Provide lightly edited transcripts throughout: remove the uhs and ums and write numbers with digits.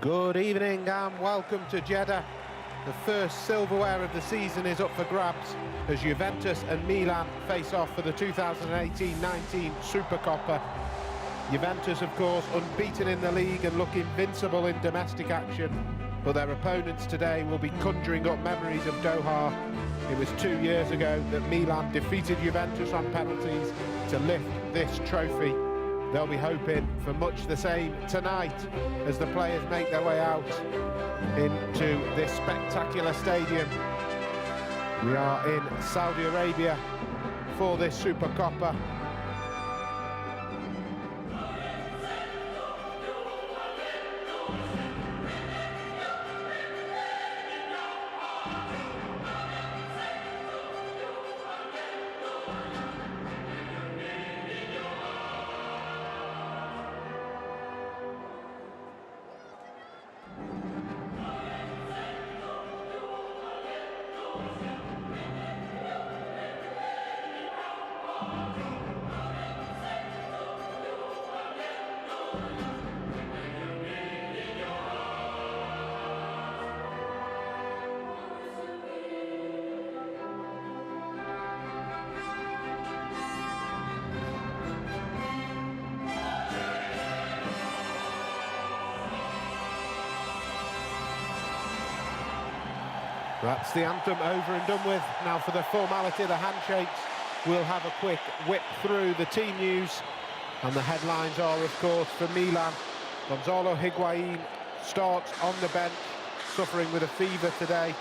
Good evening and welcome to Jeddah. The first silverware of the season is up for grabs as Juventus and Milan face off for the 2018-19 Supercoppa. Juventus, of course, unbeaten in the league and look invincible in domestic action, but their opponents today will be conjuring up memories of Doha. It was 2 years ago that Milan defeated Juventus on penalties to lift this trophy. They'll be hoping for much the same tonight as the players make their way out into this spectacular stadium. We are in Saudi Arabia for this Supercoppa. That's the anthem over and done with. Now for the formality, the handshakes. We'll have a quick whip through the team news. And the headlines are, of course, for Milan. Gonzalo Higuain starts on the bench, suffering with a fever today.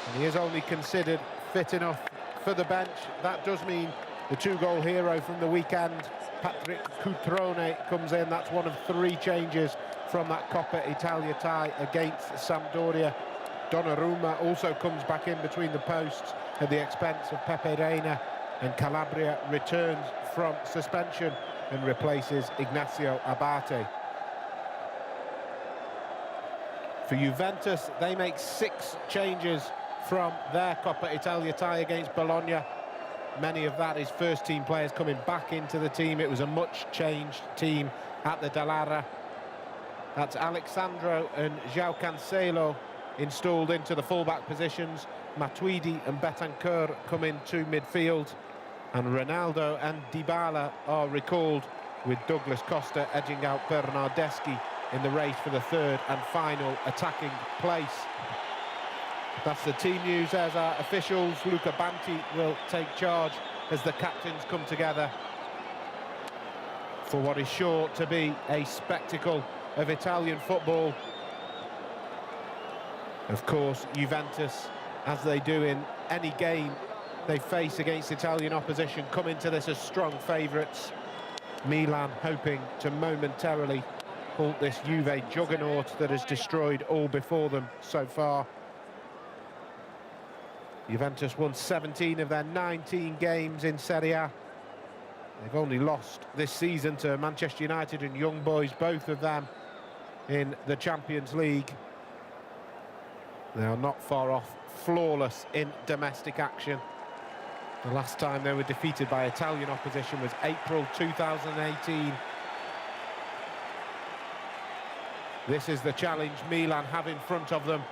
And he is only considered fit enough for the bench. That does mean the two-goal hero from the weekend, Patrick Cutrone, comes in. That's one of 3 changes from that Coppa Italia tie against Sampdoria. Donnarumma also comes back in between the posts at the expense of Pepe Reina, and Calabria returns from suspension and replaces Ignacio Abate. For Juventus, they make 6 changes from their Coppa Italia tie against Bologna. Many of that is first-team players coming back into the team. It was a much-changed team at the Dallara. That's Alexandro and João Cancelo installed into the fullback positions. Matuidi and Betancourt come into midfield, and Ronaldo and Dybala are recalled, with Douglas Costa edging out Bernardeschi in the race for the third and final attacking place. That's the team news. As our officials, Luca Banti will take charge as the captains come together for what is sure to be a spectacle of Italian football. Of course, Juventus, as they do in any game they face against Italian opposition, come into this as strong favourites. Milan hoping to momentarily halt this Juve juggernaut that has destroyed all before them so far. Juventus won 17 of their 19 games in Serie A. They've only lost this season to Manchester United and Young Boys, both of them in the Champions League. They are not far off flawless in domestic action. The last time they were defeated by Italian opposition was April 2018. This is the challenge Milan have in front of them.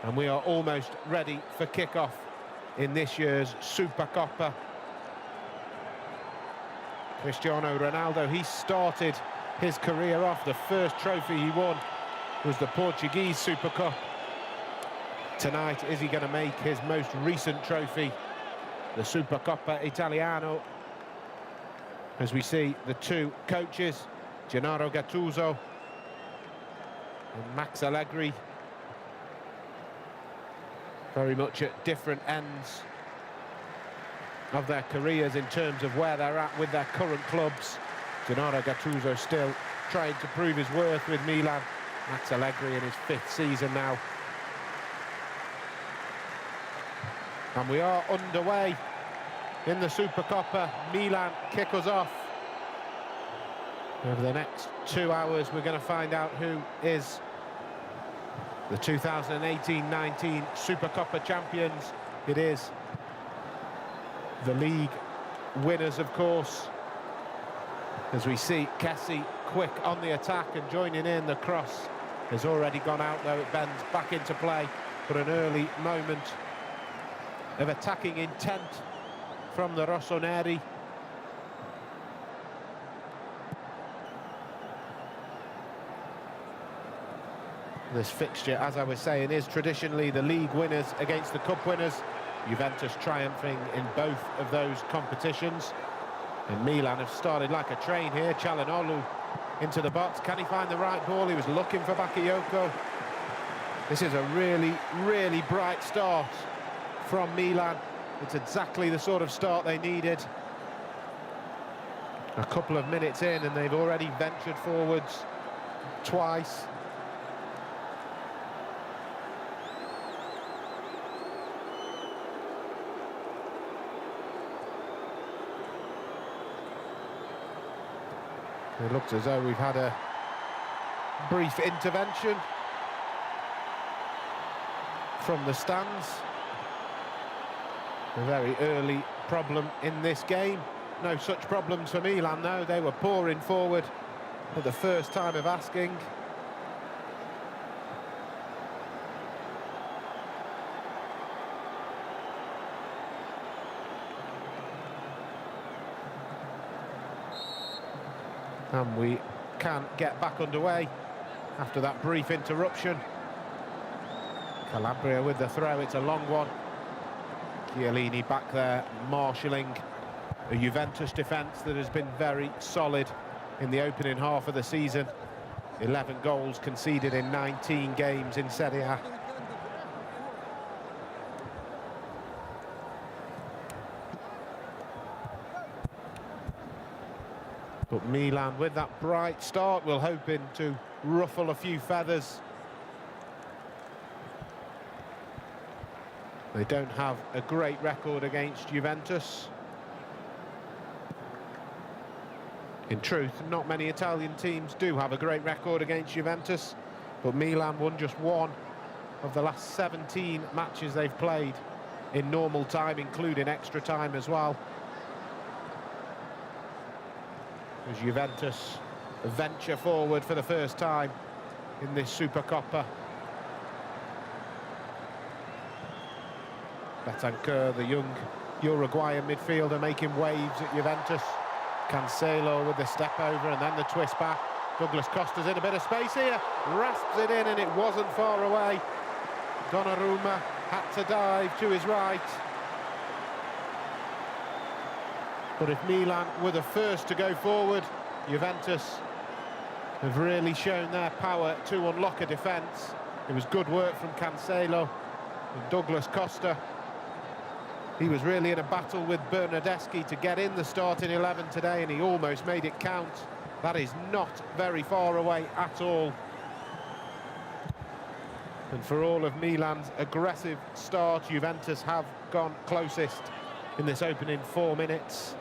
And we are almost ready for kick-off in this year's Supercoppa. Cristiano Ronaldo, he started his career off. The first trophy he won was the Portuguese Super Cup. Tonight, is he going to make his most recent trophy, the Supercoppa Italiano? As we see the two coaches, Gennaro Gattuso and Max Allegri, very much at different ends of their careers in terms of where they're at with their current clubs. Gennaro Gattuso still trying to prove his worth with Milan. Max Allegri in his 5th season now. And we are underway in the Supercoppa. Milan kick us off. Over the next 2 hours, we're going to find out who is the 2018-19 Supercoppa champions. It is the league winners, of course, as we see Kessie quick on the attack and joining in. The cross has already gone out, though it bends back into play, but an early moment of attacking intent from the Rossoneri. This fixture, as I was saying, is traditionally the league winners against the cup winners. Juventus triumphing in both of those competitions. And Milan have started like a train here. Çalhanoğlu into the box. Can he find the right ball? He was looking for Bakayoko. This is a really, really bright start from Milan. It's exactly the sort of start they needed. A couple of minutes in and they've already ventured forwards twice. It looks as though we've had a brief intervention from the stands. A very early problem in this game. No such problems for Milan, though. They were pouring forward for the first time of asking. And we can get back underway after that brief interruption. Calabria with the throw, it's a long one. Chiellini back there, marshalling a Juventus defence that has been very solid in the opening half of the season. 11 goals conceded in 19 games in Serie A. But Milan, with that bright start, we're hoping to ruffle a few feathers. They don't have a great record against Juventus. In truth, not many Italian teams do have a great record against Juventus, but Milan won just one of the last 17 matches they've played in normal time, including extra time as well. As Juventus venture forward for the first time in this Supercoppa. Bentancur, the young Uruguayan midfielder, making waves at Juventus. Cancelo with the step over and then the twist back. Douglas Costa's in a bit of space here, rasps it in and it wasn't far away. Donnarumma had to dive to his right. But if Milan were the first to go forward, Juventus have really shown their power to unlock a defence. It was good work from Cancelo and Douglas Costa. He was really in a battle with Bernardeschi to get in the starting 11 today, and he almost made it count. That is not very far away at all. And for all of Milan's aggressive start, Juventus have gone closest in this opening 4 minutes.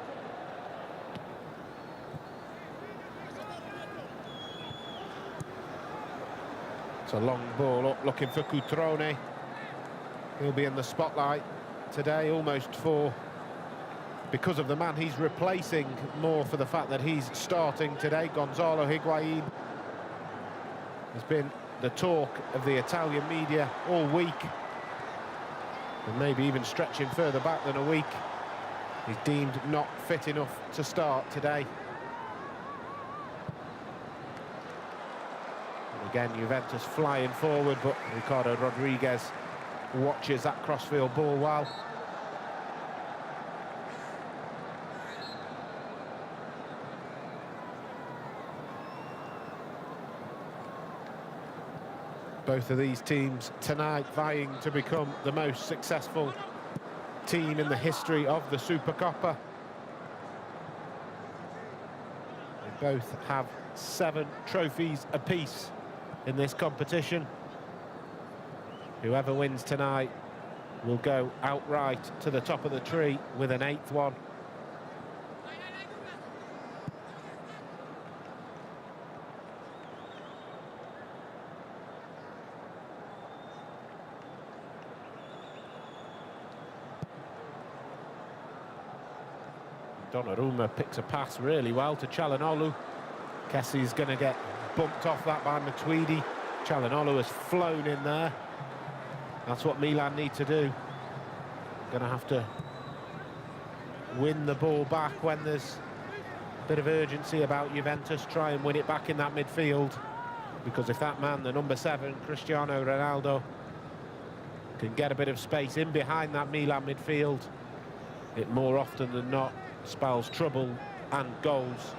It's a long ball up, looking for Cutrone. He'll be in the spotlight today, almost for, because of the man he's replacing, more for the fact that he's starting today. Gonzalo Higuain has been the talk of the Italian media all week, and maybe even stretching further back than a week. He's deemed not fit enough to start today. And again, Juventus flying forward, but Ricardo Rodriguez watches that crossfield ball well. Both of these teams tonight vying to become the most successful team in the history of the Supercoppa. They both have 7 trophies apiece in this competition. Whoever wins tonight will go outright to the top of the tree with an 8th one. Donnarumma picks a pass really well to Çalhanoğlu. Kessi's going to get bumped off that by Matuidi. Çalhanoğlu has flown in there. That's what Milan need to do. Going to have to win the ball back when there's a bit of urgency about Juventus. Try and win it back in that midfield. Because if that man, the number 7, Cristiano Ronaldo, can get a bit of space in behind that Milan midfield, it more often than not spells trouble and goals.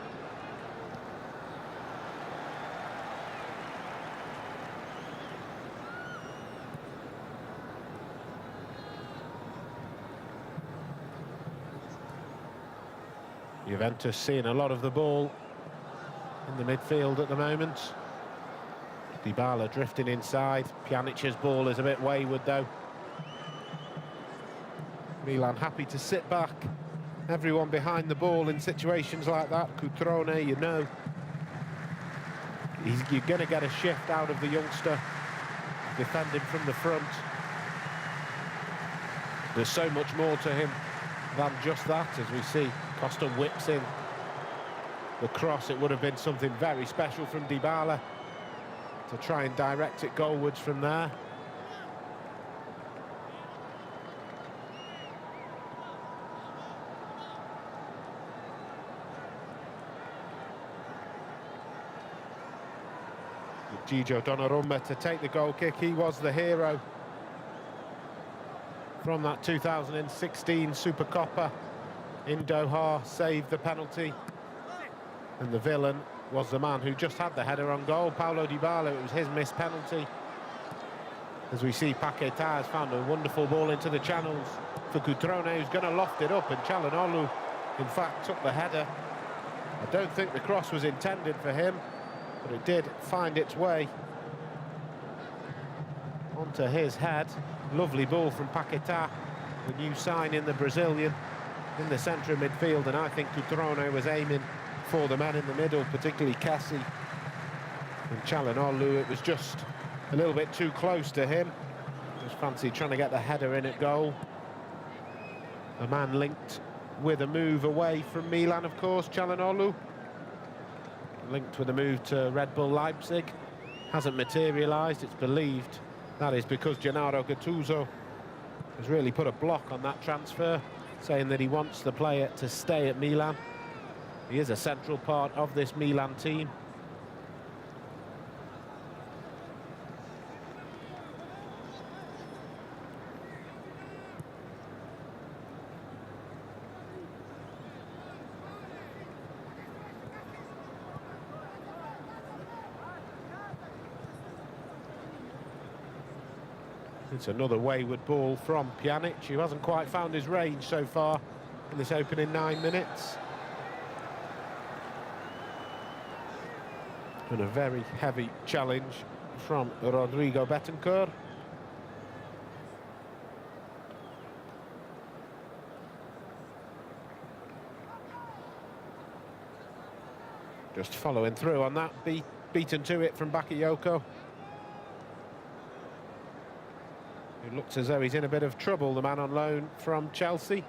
Juventus seeing a lot of the ball in the midfield at the moment. Dybala drifting inside. Pjanic's ball is a bit wayward though. Milan happy to sit back. Everyone behind the ball in situations like that. Cutrone, you know, you're going to get a shift out of the youngster defending from the front. There's so much more to him than just that, as we see Costa whips in the cross. It would have been something very special from Dybala to try and direct it goalwards from there. Gigio Donnarumma to take the goal kick. He was the hero from that 2016 Supercoppa in Doha, saved the penalty, and the villain was the man who just had the header on goal, Paulo Dybala. It was his missed penalty. As we see, Paquetá has found a wonderful ball into the channels for Cutrone, who's going to loft it up, and Çalhanoğlu in fact took the header. I don't think the cross was intended for him, but it did find its way onto his head. Lovely ball from Paquetá, the new sign in the Brazilian, in the centre of midfield, and I think Cutrone was aiming for the man in the middle, particularly Kessi. And Çalhanoğlu, it was just a little bit too close to him. Just fancy trying to get the header in at goal. A man linked with a move away from Milan, of course, Çalhanoğlu. Linked with a move to Red Bull Leipzig. Hasn't materialised, it's believed. That is because Gennaro Gattuso has really put a block on that transfer, saying that he wants the player to stay at Milan. He is a central part of this Milan team. It's another wayward ball from Pjanic, who hasn't quite found his range so far in this opening 9 minutes. And a very heavy challenge from Rodrigo Bentancur. Just following through on that, beaten to it from Bakayoko, who It looks as though he's in a bit of trouble, the man on loan from Chelsea.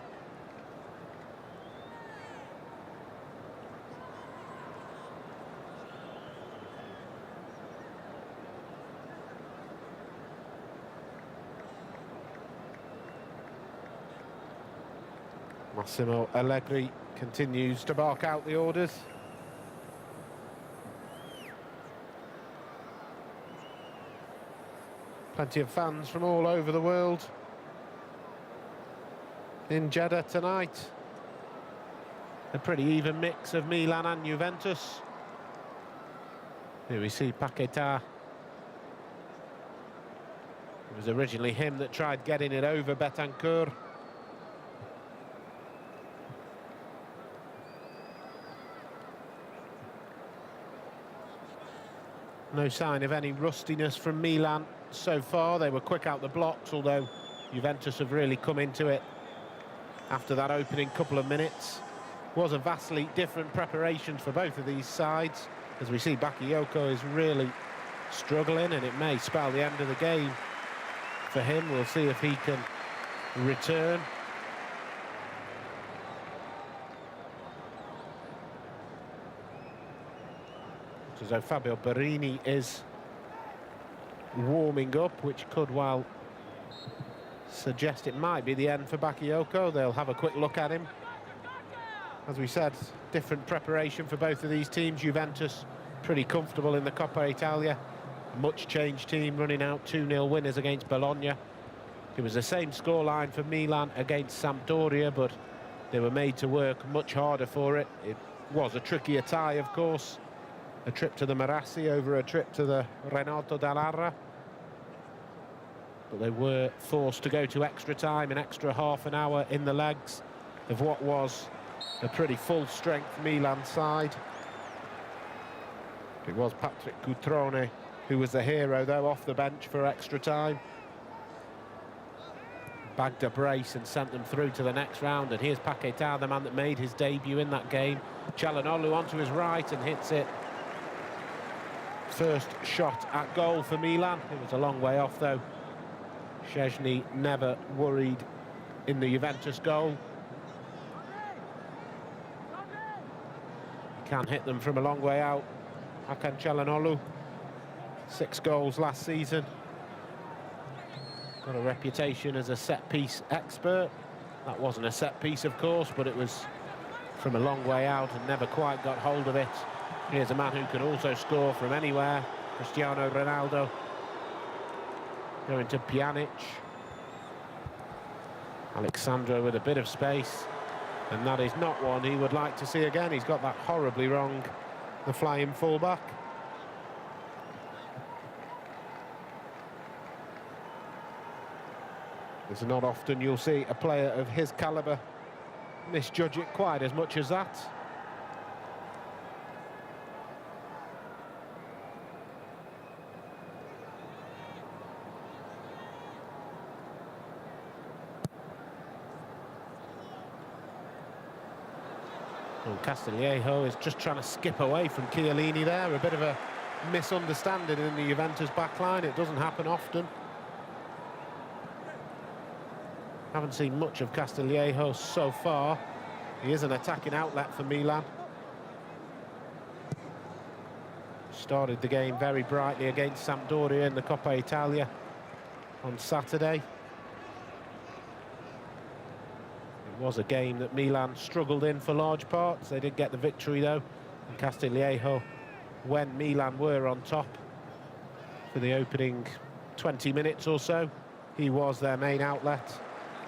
Massimo Allegri continues to bark out the orders. Plenty of fans from all over the world in Jeddah tonight. A pretty even mix of Milan and Juventus. Here we see Paquetá. It was originally him that tried getting it over Bentancur. No sign of any rustiness from Milan so far. They were quick out the blocks, although Juventus have really come into it after that opening couple of minutes. Was a vastly different preparation for both of these sides. As we see, Bakayoko is really struggling, and it may spell the end of the game for him. We'll see if he can return. So Fabio Borini is warming up, which could well suggest it might be the end for Bakayoko. They'll have a quick look at him. As we said, different preparation for both of these teams. Juventus pretty comfortable in the Coppa Italia. Much changed team, running out 2-0 winners against Bologna. It was the same scoreline for Milan against Sampdoria, but they were made to work much harder for it. It was a trickier tie, of course. A trip to the Marassi over a trip to the Renato Dall'Arra. But they were forced to go to extra time, an extra half an hour in the legs of what was a pretty full-strength Milan side. It was Patrick Cutrone who was the hero, though, off the bench for extra time. Bagged a brace and sent them through to the next round. And here's Paquetá, the man that made his debut in that game. Calhanoglu onto his right and hits it. First shot at goal for Milan. It was a long way off, though. Szczęsny never worried in the Juventus goal. He can hit them from a long way out. Hakan Calhanoglu, 6 goals last season. Got a reputation as a set-piece expert. That wasn't a set-piece, of course, but it was from a long way out and never quite got hold of it. Here's a man who can also score from anywhere, Cristiano Ronaldo. Going to Pjanic. Alexandro with a bit of space, and that is not one he would like to see again. He's got that horribly wrong, the flying fullback. It's not often you'll see a player of his calibre misjudge it quite as much as that. Well, Castillejo is just trying to skip away from Chiellini there. A bit of a misunderstanding in the Juventus backline. It doesn't happen often. Haven't seen much of Castillejo so far. He is an attacking outlet for Milan. Started the game very brightly against Sampdoria in the Coppa Italia on Saturday. It was a game that Milan struggled in for large parts. They did get the victory, though. And Castillejo, when Milan were on top for the opening 20 minutes or so, he was their main outlet.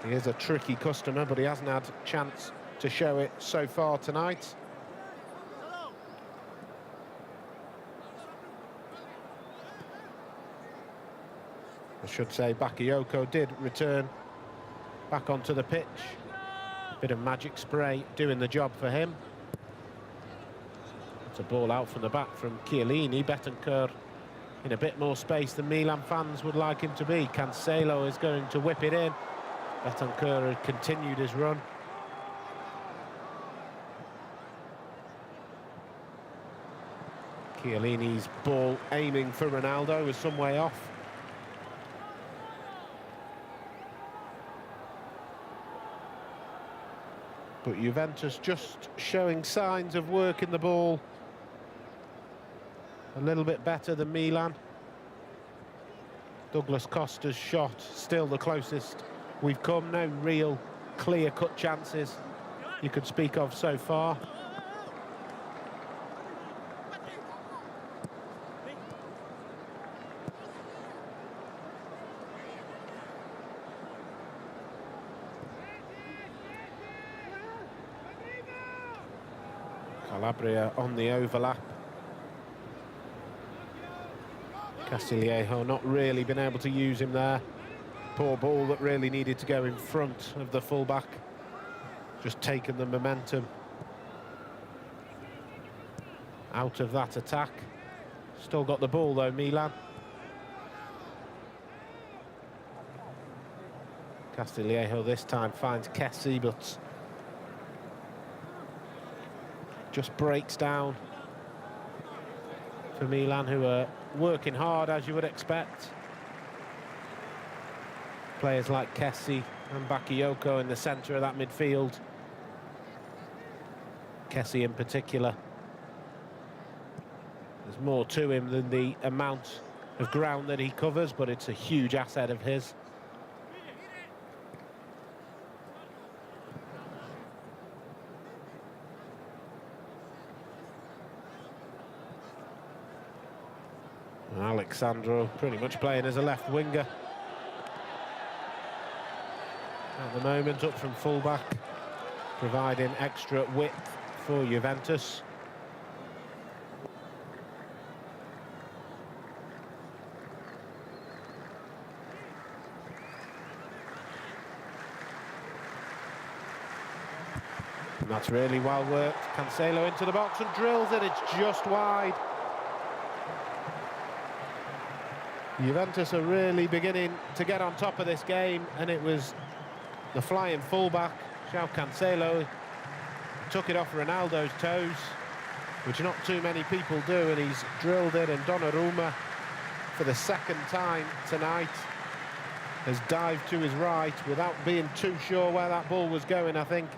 He is a tricky customer, but he hasn't had a chance to show it so far tonight. I should say Bakayoko did return back onto the pitch. Bit of magic spray doing the job for him. It's a ball out from the back from Chiellini. Bentancur in a bit more space than Milan fans would like him to be. Cancelo is going to whip it in. Bentancur had continued his run. Chiellini's ball aiming for Ronaldo was some way off. But Juventus just showing signs of working the ball a little bit better than Milan. Douglas Costa's shot still the closest we've come. No real clear-cut chances you could speak of so far. Calabria on the overlap. Castillejo not really been able to use him there. Poor ball that really needed to go in front of the fullback. Just taken the momentum out of that attack. Still got the ball though, Milan. Castillejo this time finds Kessie, but just breaks down for Milan, who are working hard as you would expect. Players like Kessie and Bakayoko in the centre of that midfield. Kessie in particular. There's more to him than the amount of ground that he covers, but it's a huge asset of his. Alexandro pretty much playing as a left winger at the moment, up from fullback, providing extra width for Juventus. And that's really well worked. Cancelo into the box and drills it. It's just wide. Juventus are really beginning to get on top of this game, and it was the flying fullback, João Cancelo, took it off Ronaldo's toes, which not too many people do, and he's drilled it, and Donnarumma, for the second time tonight, has dived to his right without being too sure where that ball was going, I think.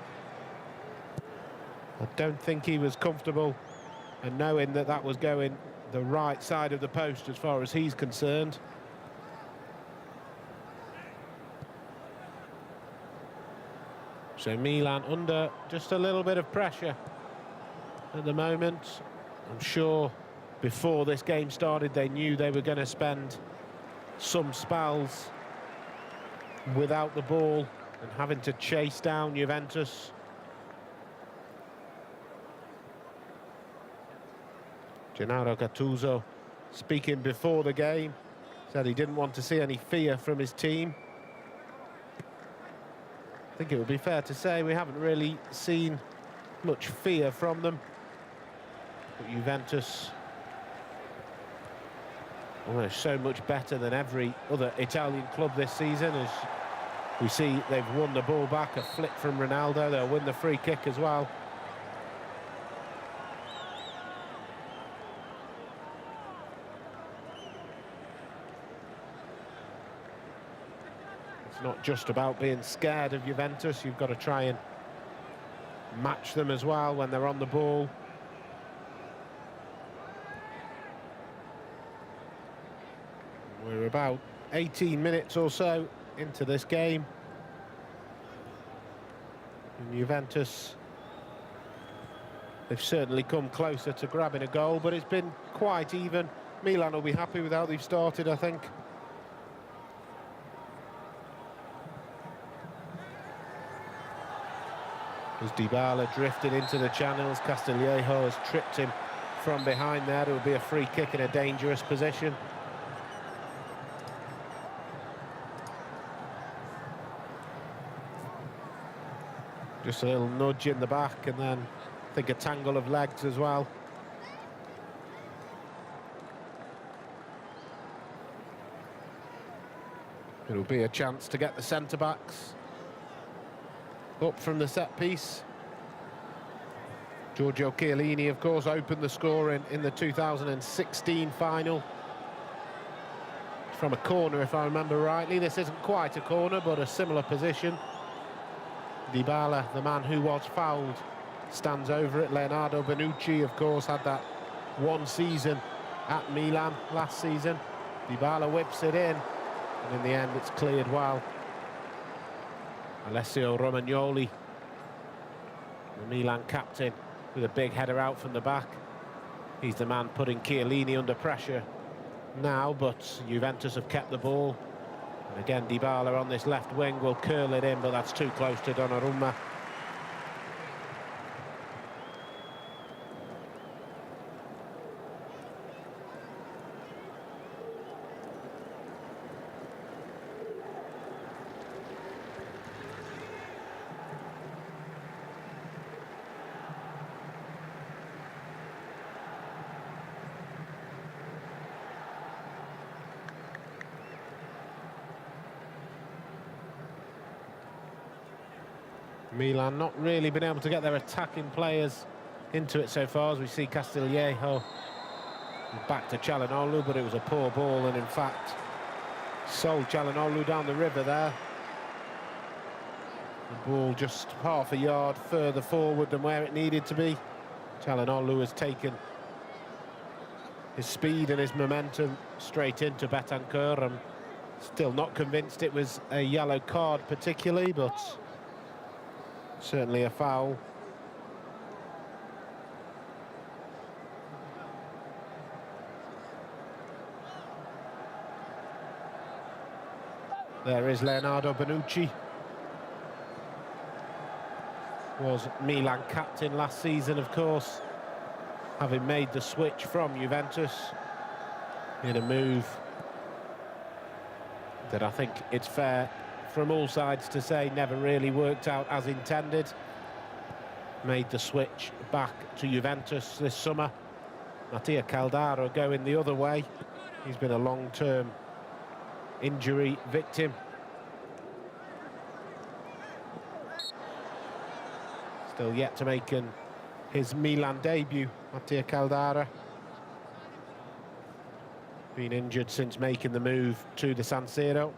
I don't think he was comfortable, and knowing that that was going the right side of the post as far as he's concerned. So Milan under just a little bit of pressure at the moment. I'm sure before this game started they knew they were going to spend some spells without the ball and having to chase down Juventus. Gennaro Gattuso, speaking before the game, said he didn't want to see any fear from his team. I think it would be fair to say we haven't really seen much fear from them. But Juventus, almost so much better than every other Italian club this season. As we see, they've won the ball back, a flick from Ronaldo. They'll win the free kick as well. Not just about being scared of Juventus, you've got to try and match them as well when they're on the ball. We're about 18 minutes or so into this game, and Juventus, they've certainly come closer to grabbing a goal, but it's been quite even. Milan will be happy with how they've started, I think. As Dybala drifted into the channels, Castillejo has tripped him from behind there. It will be a free kick in a dangerous position. Just a little nudge in the back, and then I think a tangle of legs as well. It'll be a chance to get the centre-backs up from the set piece. Giorgio Chiellini, of course, opened the score in the 2016 final. From a corner, if I remember rightly. This isn't quite a corner, but a similar position. Dybala, the man who was fouled, stands over it. Leonardo Bonucci, of course, had that one season at Milan last season. Dybala whips it in, and in the end it's cleared well. Alessio Romagnoli, the Milan captain, with a big header out from the back. He's the man putting Chiellini under pressure now, but Juventus have kept the ball. And again, Dybala on this left wing will curl it in, but that's too close to Donnarumma. Milan not really been able to get their attacking players into it so far, as we see Castillejo back to Çalhanoğlu, but it was a poor ball, and in fact sold Çalhanoğlu down the river there. The ball just half a yard further forward than where it needed to be. Çalhanoğlu has taken his speed and his momentum straight into Bentancur. I'm still not convinced it was a yellow card particularly, but certainly a foul. There is Leonardo Bonucci. Was Milan captain last season, of course, having made the switch from Juventus in a move that I think it's fair from all sides to say never really worked out as intended. Made the switch back to Juventus this summer. Mattia Caldara going the other way. He's been a long-term injury victim. Still yet to make his Milan debut, Mattia Caldara. Been injured since making the move to the San Siro.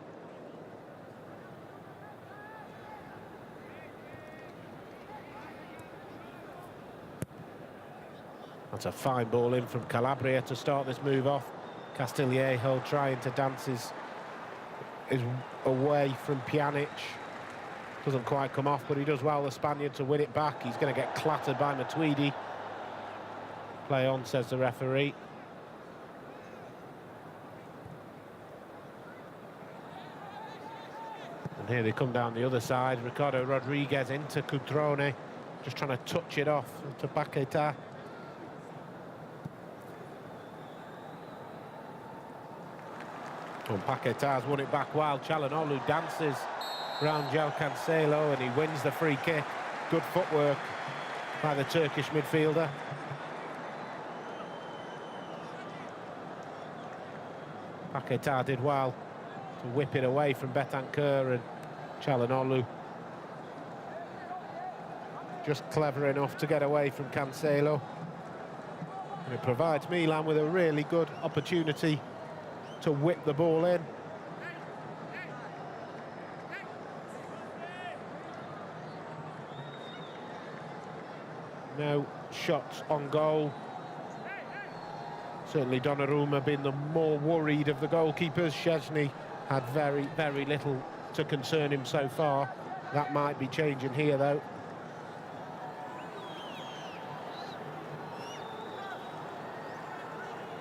That's a fine ball in from Calabria to start this move off. Castillejo trying to dance his away from Pjanic. Doesn't quite come off, but he does well, the Spaniard, to win it back. He's going to get clattered by Matuidi. Play on, says the referee. And here they come down the other side. Ricardo Rodriguez into Cutrone, just trying to touch it off to Paquetá. And Paquetà's won it back well. Çalhanoğlu dances around João Cancelo and he wins the free kick. Good footwork by the Turkish midfielder. Paquetá did well to whip it away from Bentancur, and Çalhanoğlu just clever enough to get away from Cancelo. And it provides Milan with a really good opportunity to whip the ball in. No shots on goal. Certainly Donnarumma being the more worried of the goalkeepers. Szczęsny had very, very little to concern him so far. That might be changing here, though.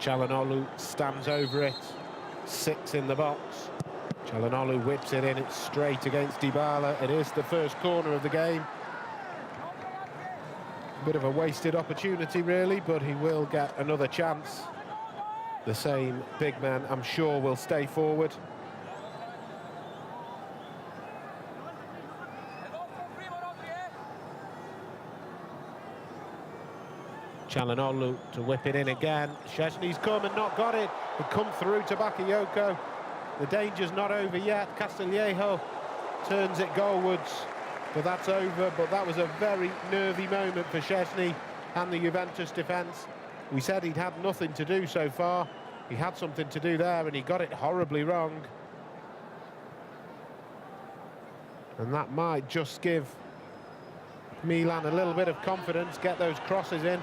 Çalhanoğlu stands over it. 6 in the box. Çalhanoğlu whips it in. It's straight against Dybala. It is the first corner of the game. A bit of a wasted opportunity, really, but he will get another chance. The same big man, I'm sure, will stay forward. Çalhanoğlu to whip it in again. Szczęsny's come and not got it. It come through to Bakayoko. The danger's not over yet. Castillejo turns it goalwards, but that's over. But that was a very nervy moment for Szczęsny and the Juventus defence. We said he'd had nothing to do so far. He had something to do there and he got it horribly wrong. And that might just give Milan a little bit of confidence, get those crosses in,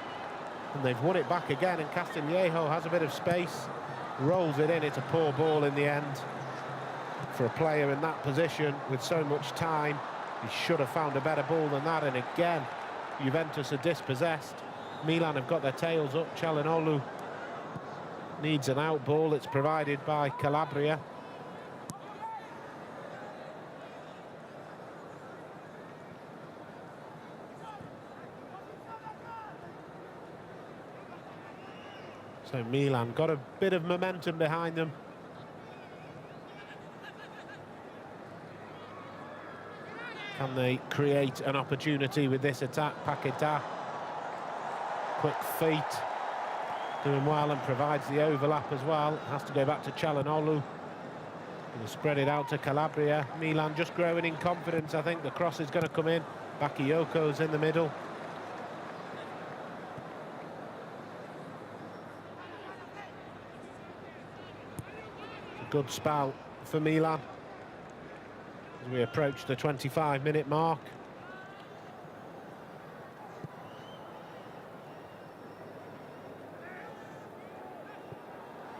and they've won it back again, and Castillejo has a bit of space, rolls it in. It's a poor ball in the end. For a player in that position with so much time, he should have found a better ball than that, and again, Juventus are dispossessed. Milan have got their tails up. Çalhanoğlu needs an out ball. It's provided by Calabria. So Milan got a bit of momentum behind them. Can they create an opportunity with this attack? Paquetá, quick feet, doing well, and provides the overlap as well. Has to go back to Çalhanoğlu. Going to spread it out to Calabria. Milan just growing in confidence. I think the cross is going to come in. Bakayoko's in the middle. Good spell for Milan as we approach the 25-minute mark.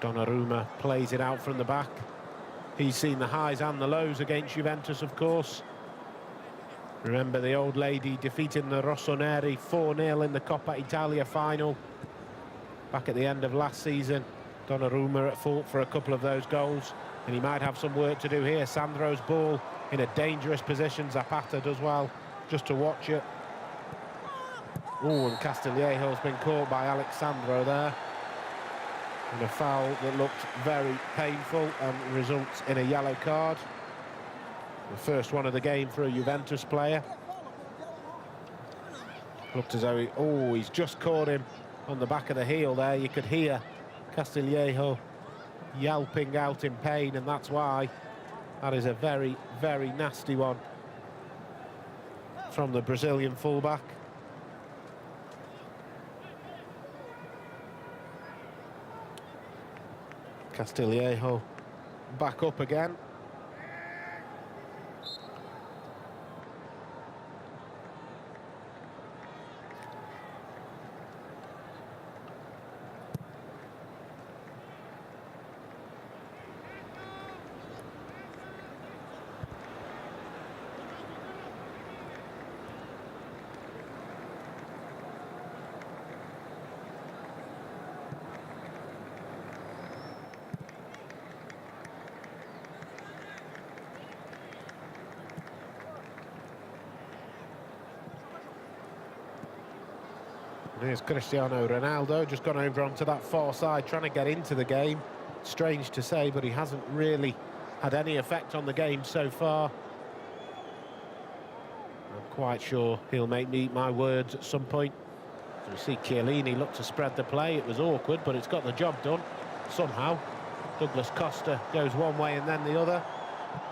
Donnarumma plays it out from the back. He's seen the highs and the lows against Juventus, of course. Remember the old lady defeating the Rossoneri 4-0 in the Coppa Italia final back at the end of last season. Donnarumma at fault for a couple of those goals, and he might have some work to do here. Sandro's ball in a dangerous position. Zapata does well just to watch it. Oh, and Castillejo's been caught by Alexandro there in a foul that looked very painful and results in a yellow card. The first one of the game for a Juventus player. Looked as though he's just caught him on the back of the heel there. You could hear Castillejo yelping out in pain, and that's why. That is a very, very nasty one from the Brazilian fullback. Castillejo back up again. Here's Cristiano Ronaldo, just gone over onto that far side, trying to get into the game. Strange to say, but he hasn't really had any effect on the game so far. I'm quite sure he'll make me eat my words at some point. You see Chiellini look to spread the play. It was awkward, but it's got the job done somehow. Douglas Costa goes one way and then the other.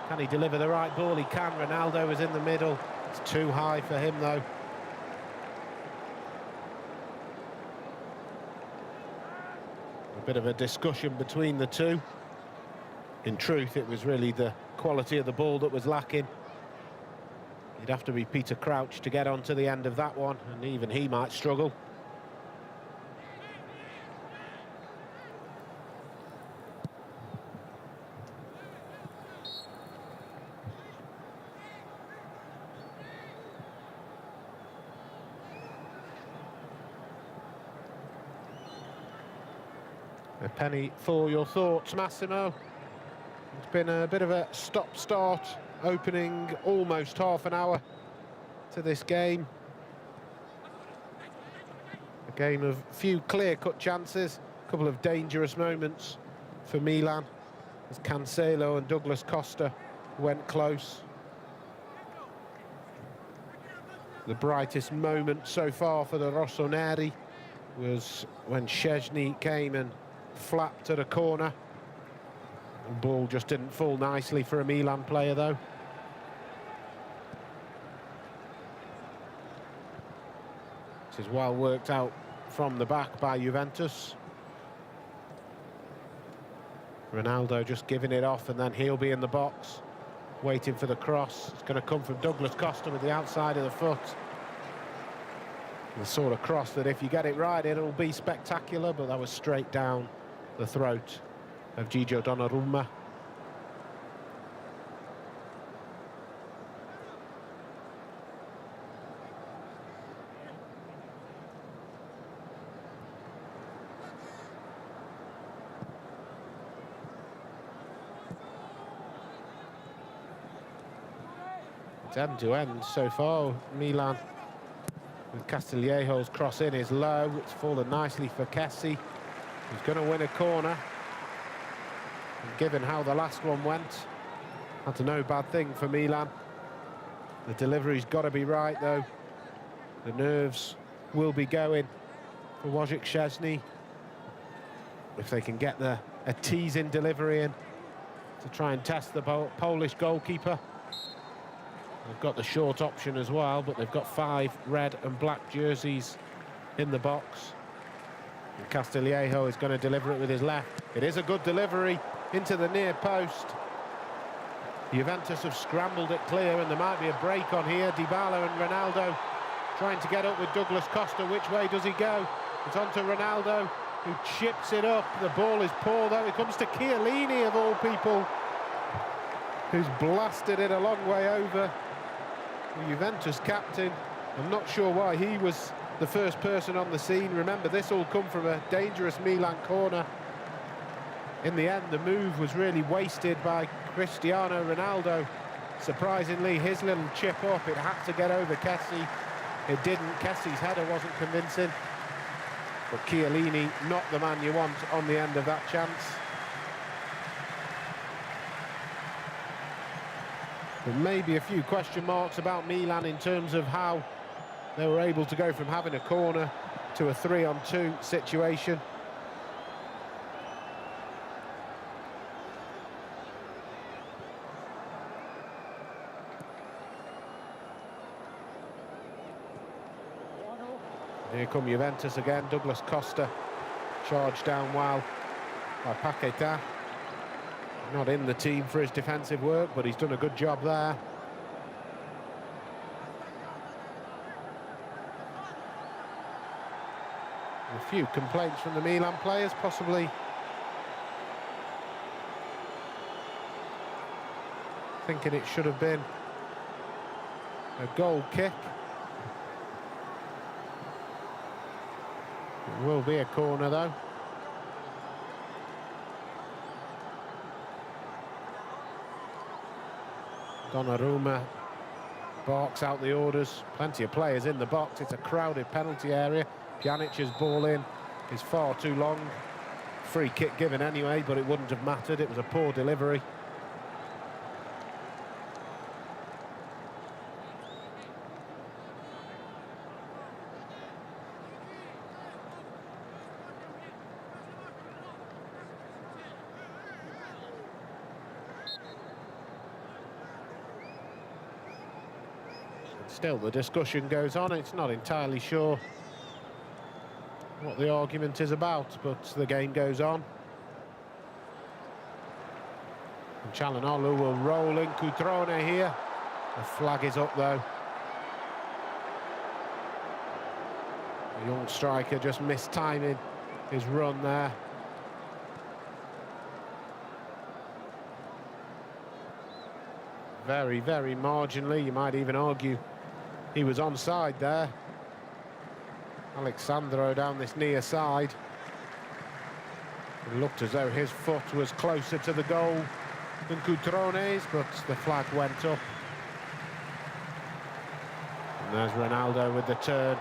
Can he deliver the right ball? He can. Ronaldo is in the middle. It's too high for him, though. A bit of a discussion between the two. In truth, it was really the quality of the ball that was lacking. You'd have to be Peter Crouch to get onto the end of that one, and even he might struggle. A penny for your thoughts, Massimo. It's been a bit of a stop-start opening, almost half an hour to this game. A game of few clear-cut chances, a couple of dangerous moments for Milan as Cancelo and Douglas Costa went close. The brightest moment so far for the Rossoneri was when Szczęsny came and flapped at a corner. The ball just didn't fall nicely for a Milan player, though. This is well worked out from the back by Juventus. Ronaldo just giving it off, and then he'll be in the box, waiting for the cross. It's going to come from Douglas Costa with the outside of the foot. The sort of cross that if you get it right, it'll be spectacular, but that was straight down the throat of Gigio Donnarumma. It's end-to-end so far, Milan. With Castillejo's cross in is low. It's fallen nicely for Kessie. He's going to win a corner. And given how the last one went, that's no bad thing for Milan. The delivery's got to be right, though. The nerves will be going for Wojciech Szczesny. If they can get a teasing delivery in to try and test the Polish goalkeeper. They've got the short option as well, but they've got 5 red and black jerseys in the box. And Castillejo is going to deliver it with his left. It is a good delivery into the near post. Juventus have scrambled it clear, and there might be a break on here. Dybala and Ronaldo trying to get up with Douglas Costa. Which way does he go? It's on to Ronaldo, who chips it up. The ball is poor, though. It comes to Chiellini, of all people, who's blasted it a long way over. The Juventus captain, I'm not sure why he was the first person on the scene. Remember, this all come from a dangerous Milan corner. In the end, the move was really wasted by Cristiano Ronaldo. Surprisingly, his little chip up, it had to get over Kessie. It didn't. Kessie's header wasn't convincing. But Chiellini, not the man you want on the end of that chance. There may be a few question marks about Milan in terms of how they were able to go from having a corner to a 3-on-2 situation. Here come Juventus again. Douglas Costa charged down well by Paquetá. Not in the team for his defensive work, but he's done a good job there. A few complaints from the Milan players, possibly thinking it should have been a goal kick. It will be a corner, though. Donnarumma barks out the orders. Plenty of players in the box. It's a crowded penalty area. Pjanic's ball in is far too long. Free kick given anyway, but it wouldn't have mattered. It was a poor delivery. Still, the discussion goes on. It's not entirely sure what the argument is about, but the game goes on. And Calhanoglu will roll in Cutrone here. The flag is up, though. The young striker just missed timing his run there. Very, very marginally, you might even argue he was onside there. Alexandro down this near side. It looked as though his foot was closer to the goal than Cutrone's, but the flag went up. And there's Ronaldo with the turn,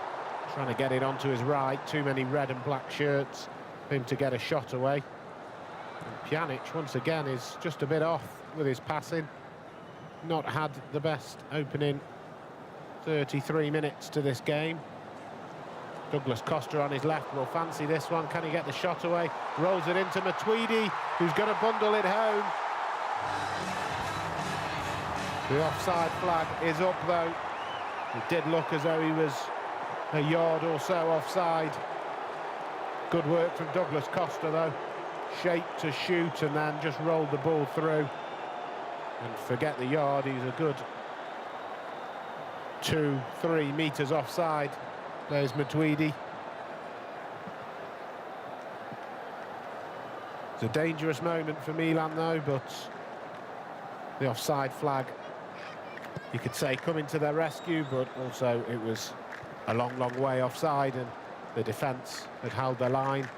trying to get it onto his right. Too many red and black shirts for him to get a shot away. And Pjanic, once again, is just a bit off with his passing. Not had the best opening 33 minutes to this game. Douglas Costa on his left will fancy this one. Can he get the shot away? Rolls it into Matuidi, who's going to bundle it home. The offside flag is up, though. It did look as though he was a yard or so offside. Good work from Douglas Costa, though. Shaped to shoot and then just rolled the ball through. And forget the yard, he's a good 2-3 metres offside. There's Matuidi. It's a dangerous moment for Milan though, but the offside flag, you could say, coming to their rescue, but also it was a long, long way offside and the defence had held their line.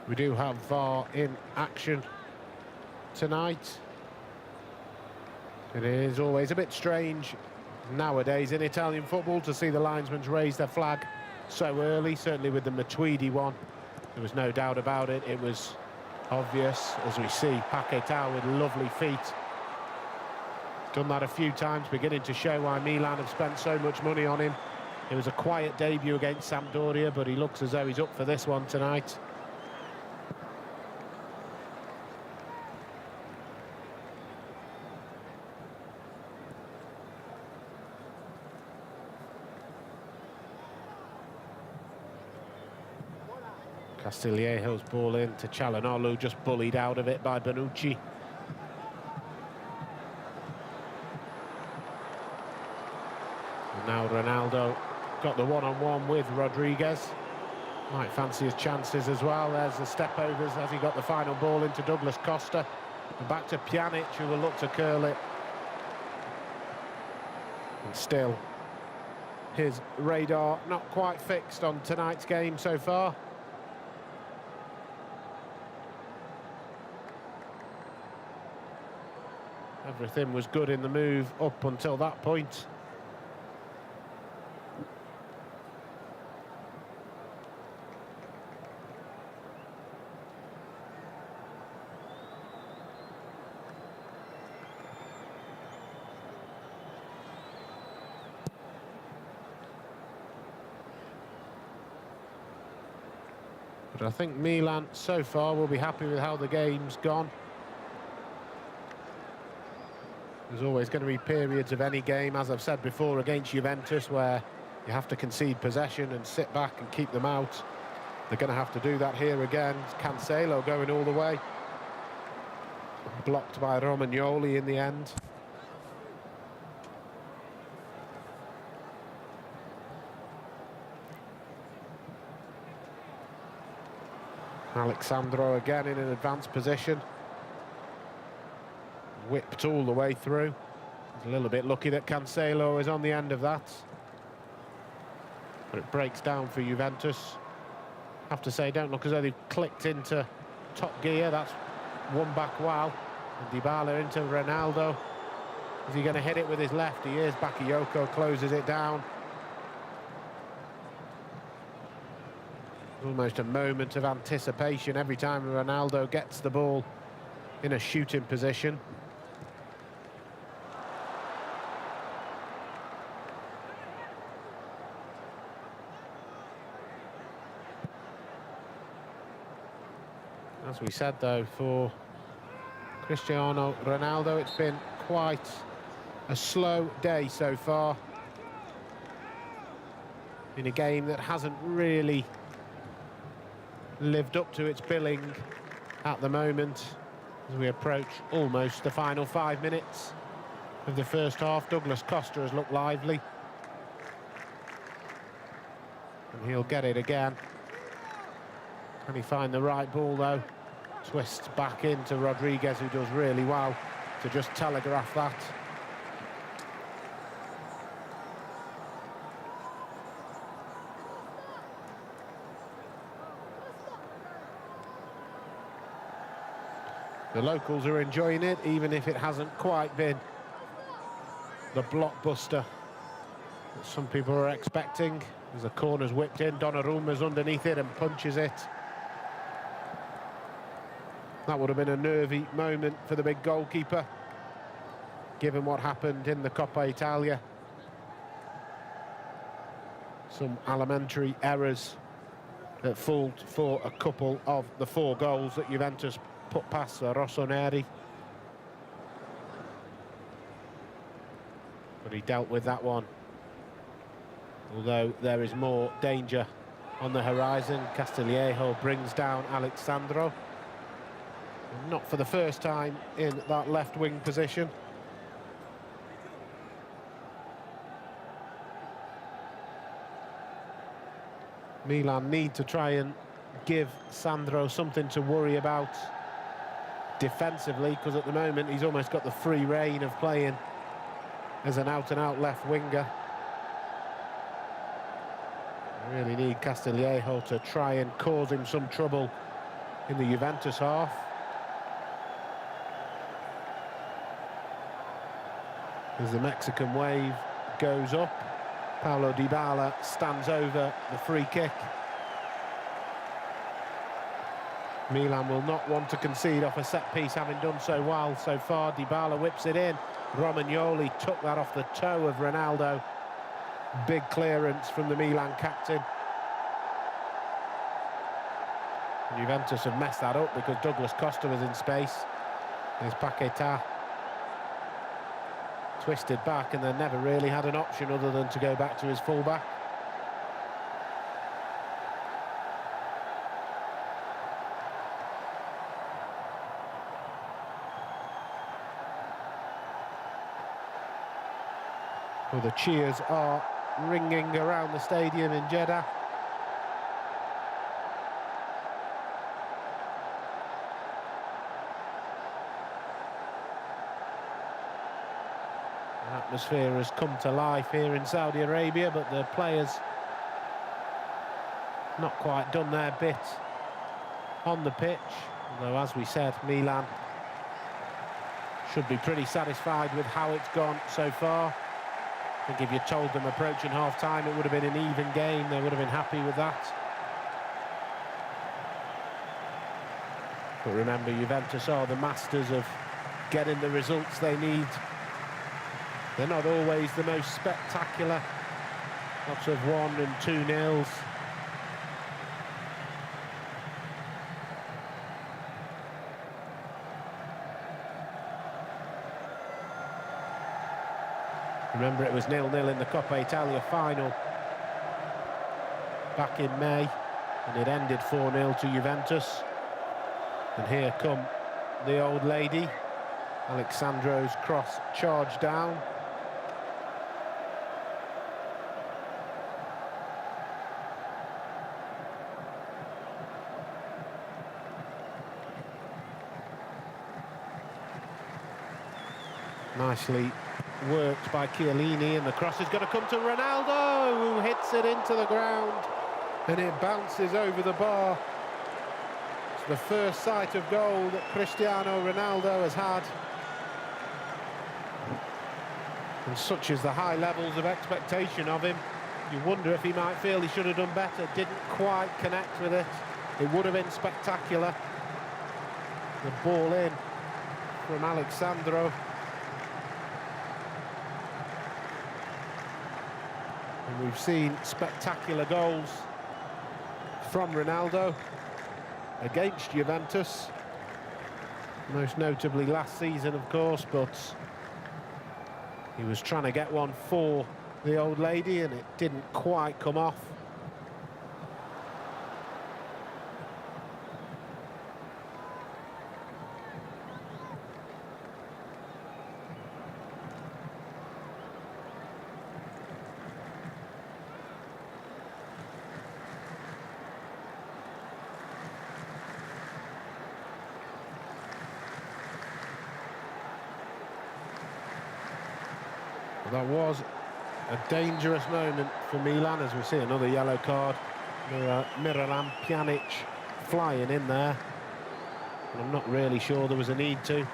We do have VAR in action tonight. It is always a bit strange nowadays in Italian football to see the linesmen raise their flag so early, certainly with the Matuidi one. There was no doubt about it. It was obvious, as we see Paquetá with lovely feet. Done that a few times, beginning to show why Milan have spent so much money on him. It was a quiet debut against Sampdoria, but he looks as though he's up for this one tonight. Castillejo's ball in to Calhanoglu, just bullied out of it by Bonucci. And now Ronaldo got the one-on-one with Rodriguez. Might fancy his chances as well. There's the step-overs as he got the final ball into Douglas Costa. And back to Pjanic, who will look to curl it. And still, his radar not quite fixed on tonight's game so far. Everything was good in the move up until that point. But I think Milan so far will be happy with how the game's gone. There's always going to be periods of any game, as I've said before, against Juventus, where you have to concede possession and sit back and keep them out. They're going to have to do that here again. Cancelo going all the way. Blocked by Romagnoli in the end. Alexandro again in an advanced position. Whipped all the way through. He's a little bit lucky that Cancelo is on the end of that. But it breaks down for Juventus. Have to say, don't look as though they've clicked into top gear. That's one back well. And Dybala into Ronaldo. Is he going to hit it with his left? He is. Bakayoko closes it down. Almost a moment of anticipation every time Ronaldo gets the ball in a shooting position. As we said, though, for Cristiano Ronaldo, it's been quite a slow day so far in a game that hasn't really lived up to its billing at the moment as we approach almost the final 5 minutes of the first half. Douglas Costa has looked lively. And he'll get it again. Can he find the right ball, though? Twists back into Rodriguez, who does really well to just telegraph that. The locals are enjoying it, even if it hasn't quite been the blockbuster that some people are expecting. As the corner's whipped in, Donnarumma's underneath it and punches it. That would have been a nervy moment for the big goalkeeper, given what happened in the Coppa Italia. Some elementary errors at fault for a couple of the 4 goals that Juventus put past Rossoneri. But he dealt with that one. Although there is more danger on the horizon. Castillejo brings down Alexandro. Not for the first time in that left wing position. Milan need to try and give Sandro something to worry about defensively, because at the moment he's almost got the free rein of playing as an out-and-out left winger. Really need Castillejo to try and cause him some trouble in the Juventus half. As the Mexican wave goes up, Paulo Dybala stands over the free kick. Milan will not want to concede off a set-piece, having done so well so far. Dybala whips it in. Romagnoli took that off the toe of Ronaldo. Big clearance from the Milan captain. And Juventus have messed that up because Douglas Costa was in space. There's Paquetá. Twisted back and then never really had an option other than to go back to his fullback. Well, the cheers are ringing around the stadium in Jeddah. The atmosphere has come to life here in Saudi Arabia, but the players not quite done their bit on the pitch. Although, as we said, Milan should be pretty satisfied with how it's gone so far. I think if you told them approaching half-time it would have been an even game, they would have been happy with that. But remember, Juventus are the masters of getting the results they need. They're not always the most spectacular. Lots of 1 and 2-0s. Remember, it was 0-0 in the Coppa Italia final back in May, and it ended 4-0 to Juventus. And here come the old lady. Alexandro's cross charged down. Nicely worked by Chiellini, and the cross is going to come to Ronaldo, who hits it into the ground, and it bounces over the bar. It's the first sight of goal that Cristiano Ronaldo has had. And such is the high levels of expectation of him, you wonder if he might feel he should have done better. Didn't quite connect with it. It would have been spectacular. The ball in from Alexandro. And we've seen spectacular goals from Ronaldo against Juventus, most notably last season, of course, but he was trying to get one for the old lady and it didn't quite come off. That was a dangerous moment for Milan, as we see another yellow card. Miralem Pjanic flying in there. And I'm not really sure there was a need to.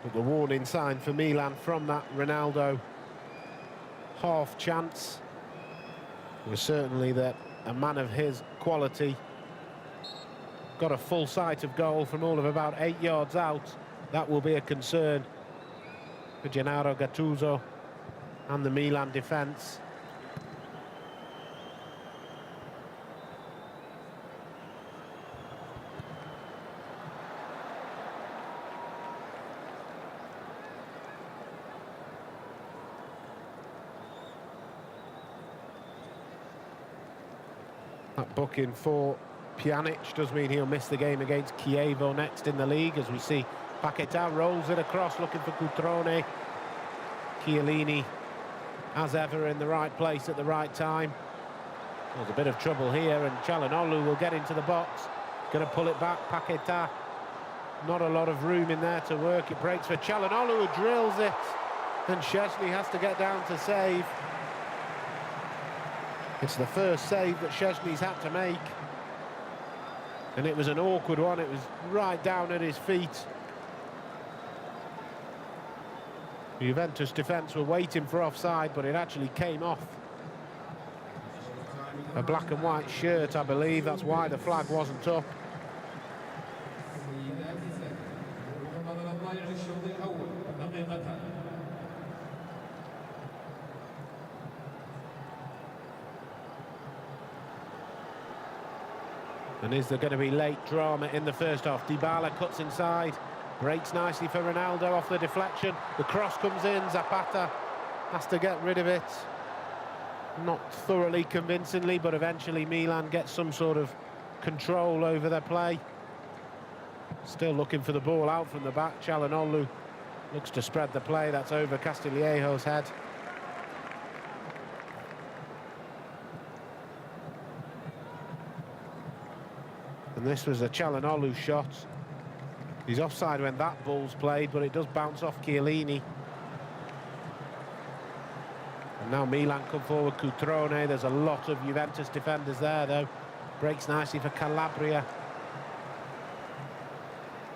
But the warning sign for Milan from that Ronaldo half chance was certainly that a man of his quality got a full sight of goal from all of about 8 yards out. That will be a concern for Gennaro Gattuso and the Milan defence. That booking for Pjanic does mean he'll miss the game against Chievo next in the league, as we see Paquetá rolls it across looking for Cutrone. Chiellini, as ever, in the right place at the right time. There's a bit of trouble here, and Calhanoglu will get into the box. Going to pull it back, Paquetá. Not a lot of room in there to work. It breaks for Calhanoglu, who drills it. And Szczesny has to get down to save. It's the first save that Szczesny's had to make. And it was an awkward one. It was right down at his feet. The Juventus defence were waiting for offside, but it actually came off a black and white shirt, I believe. That's why the flag wasn't up. And is there going to be late drama in the first half? Dybala cuts inside, breaks nicely for Ronaldo off the deflection. The cross comes in, Zapata has to get rid of it. Not thoroughly convincingly, but eventually Milan gets some sort of control over their play. Still looking for the ball out from the back. Calhanoglu looks to spread the play. That's over Castillejo's head. And this was a Calhanoglu shot. He's offside when that ball's played, but it does bounce off Chiellini. And now Milan come forward, Cutrone. There's a lot of Juventus defenders there, though. Breaks nicely for Calabria.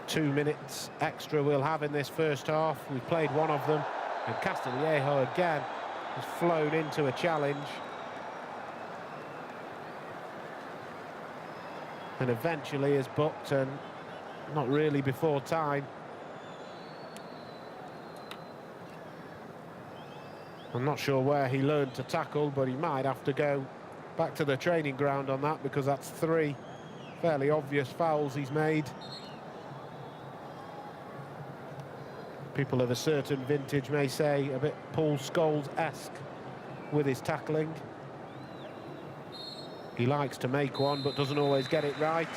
2 minutes extra we'll have in this first half. We've played one of them, and Castillejo again has flown into a challenge. And eventually is booked, and not really before time. I'm not sure where he learned to tackle, but he might have to go back to the training ground on that, because that's 3 fairly obvious fouls he's made. People of a certain vintage may say a bit Paul Scholes-esque with his tackling. He likes to make one, but doesn't always get it right.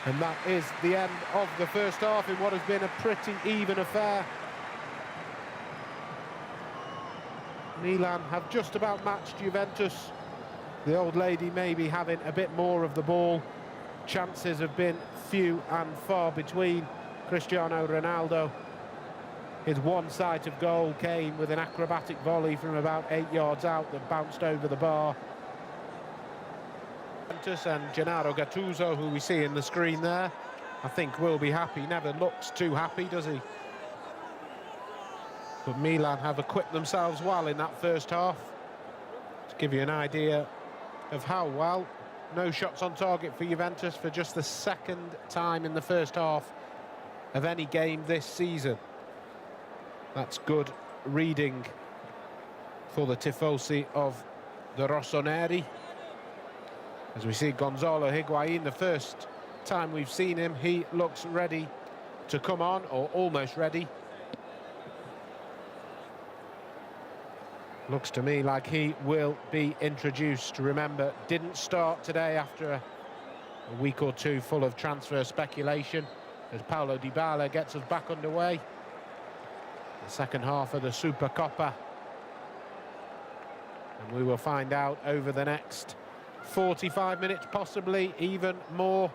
And that is the end of the first half in what has been a pretty even affair. Milan have just about matched Juventus. The old lady maybe having a bit more of the ball. Chances have been few and far between. Cristiano Ronaldo, his one sight of goal came with an acrobatic volley from about 8 yards out that bounced over the bar. And Gennaro Gattuso, who we see in the screen there, I think will be happy. Never looks too happy, does he? But Milan have equipped themselves well in that first half. To give you an idea of how well. No shots on target for Juventus for just the second time in the first half of any game this season. That's good reading for the tifosi of the Rossoneri. As we see Gonzalo Higuain, the first time we've seen him, he looks ready to come on, or almost ready. Looks to me like he will be introduced. Remember, didn't start today after a week or two full of transfer speculation, as Paulo Dybala gets us back underway. The second half of the Supercoppa. And we will find out over the next 45 minutes, possibly even more.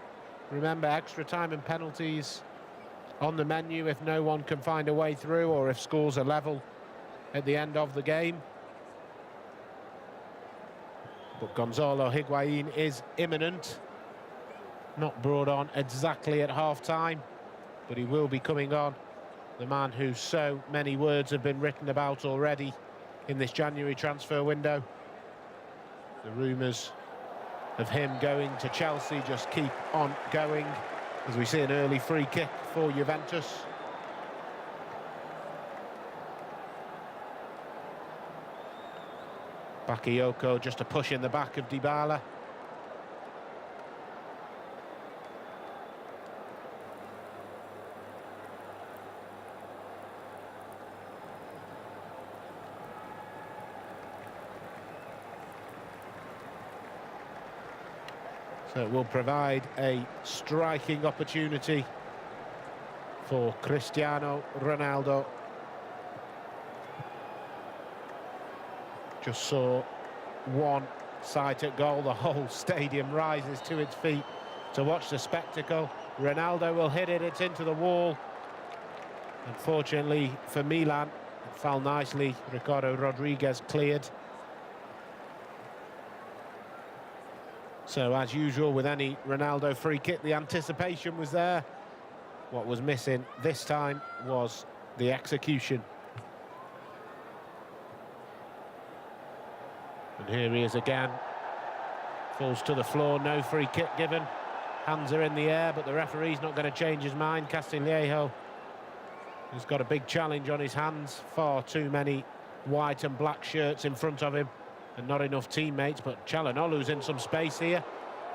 Remember, extra time and penalties on the menu if no one can find a way through, or if scores are level at the end of the game. But Gonzalo Higuain is imminent. Not brought on exactly at half-time, but he will be coming on. The man who so many words have been written about already in this January transfer window. The rumours of him going to Chelsea just keep on going, as we see an early free kick for Juventus. Bakayoko just a push in the back of Dybala. So it will provide a striking opportunity for Cristiano Ronaldo. Just saw one sight at goal. The whole stadium rises to its feet to watch the spectacle. Ronaldo will hit it, it's into the wall. Unfortunately for Milan, it fell nicely. Ricardo Rodriguez cleared. So as usual with any Ronaldo free kick, the anticipation was there. What was missing this time was the execution. And here he is again. Falls to the floor, no free kick given. Hands are in the air, but the referee's not going to change his mind. Castillejo has got a big challenge on his hands. Far too many white and black shirts in front of him and not enough teammates, but Calhanoglu's in some space here.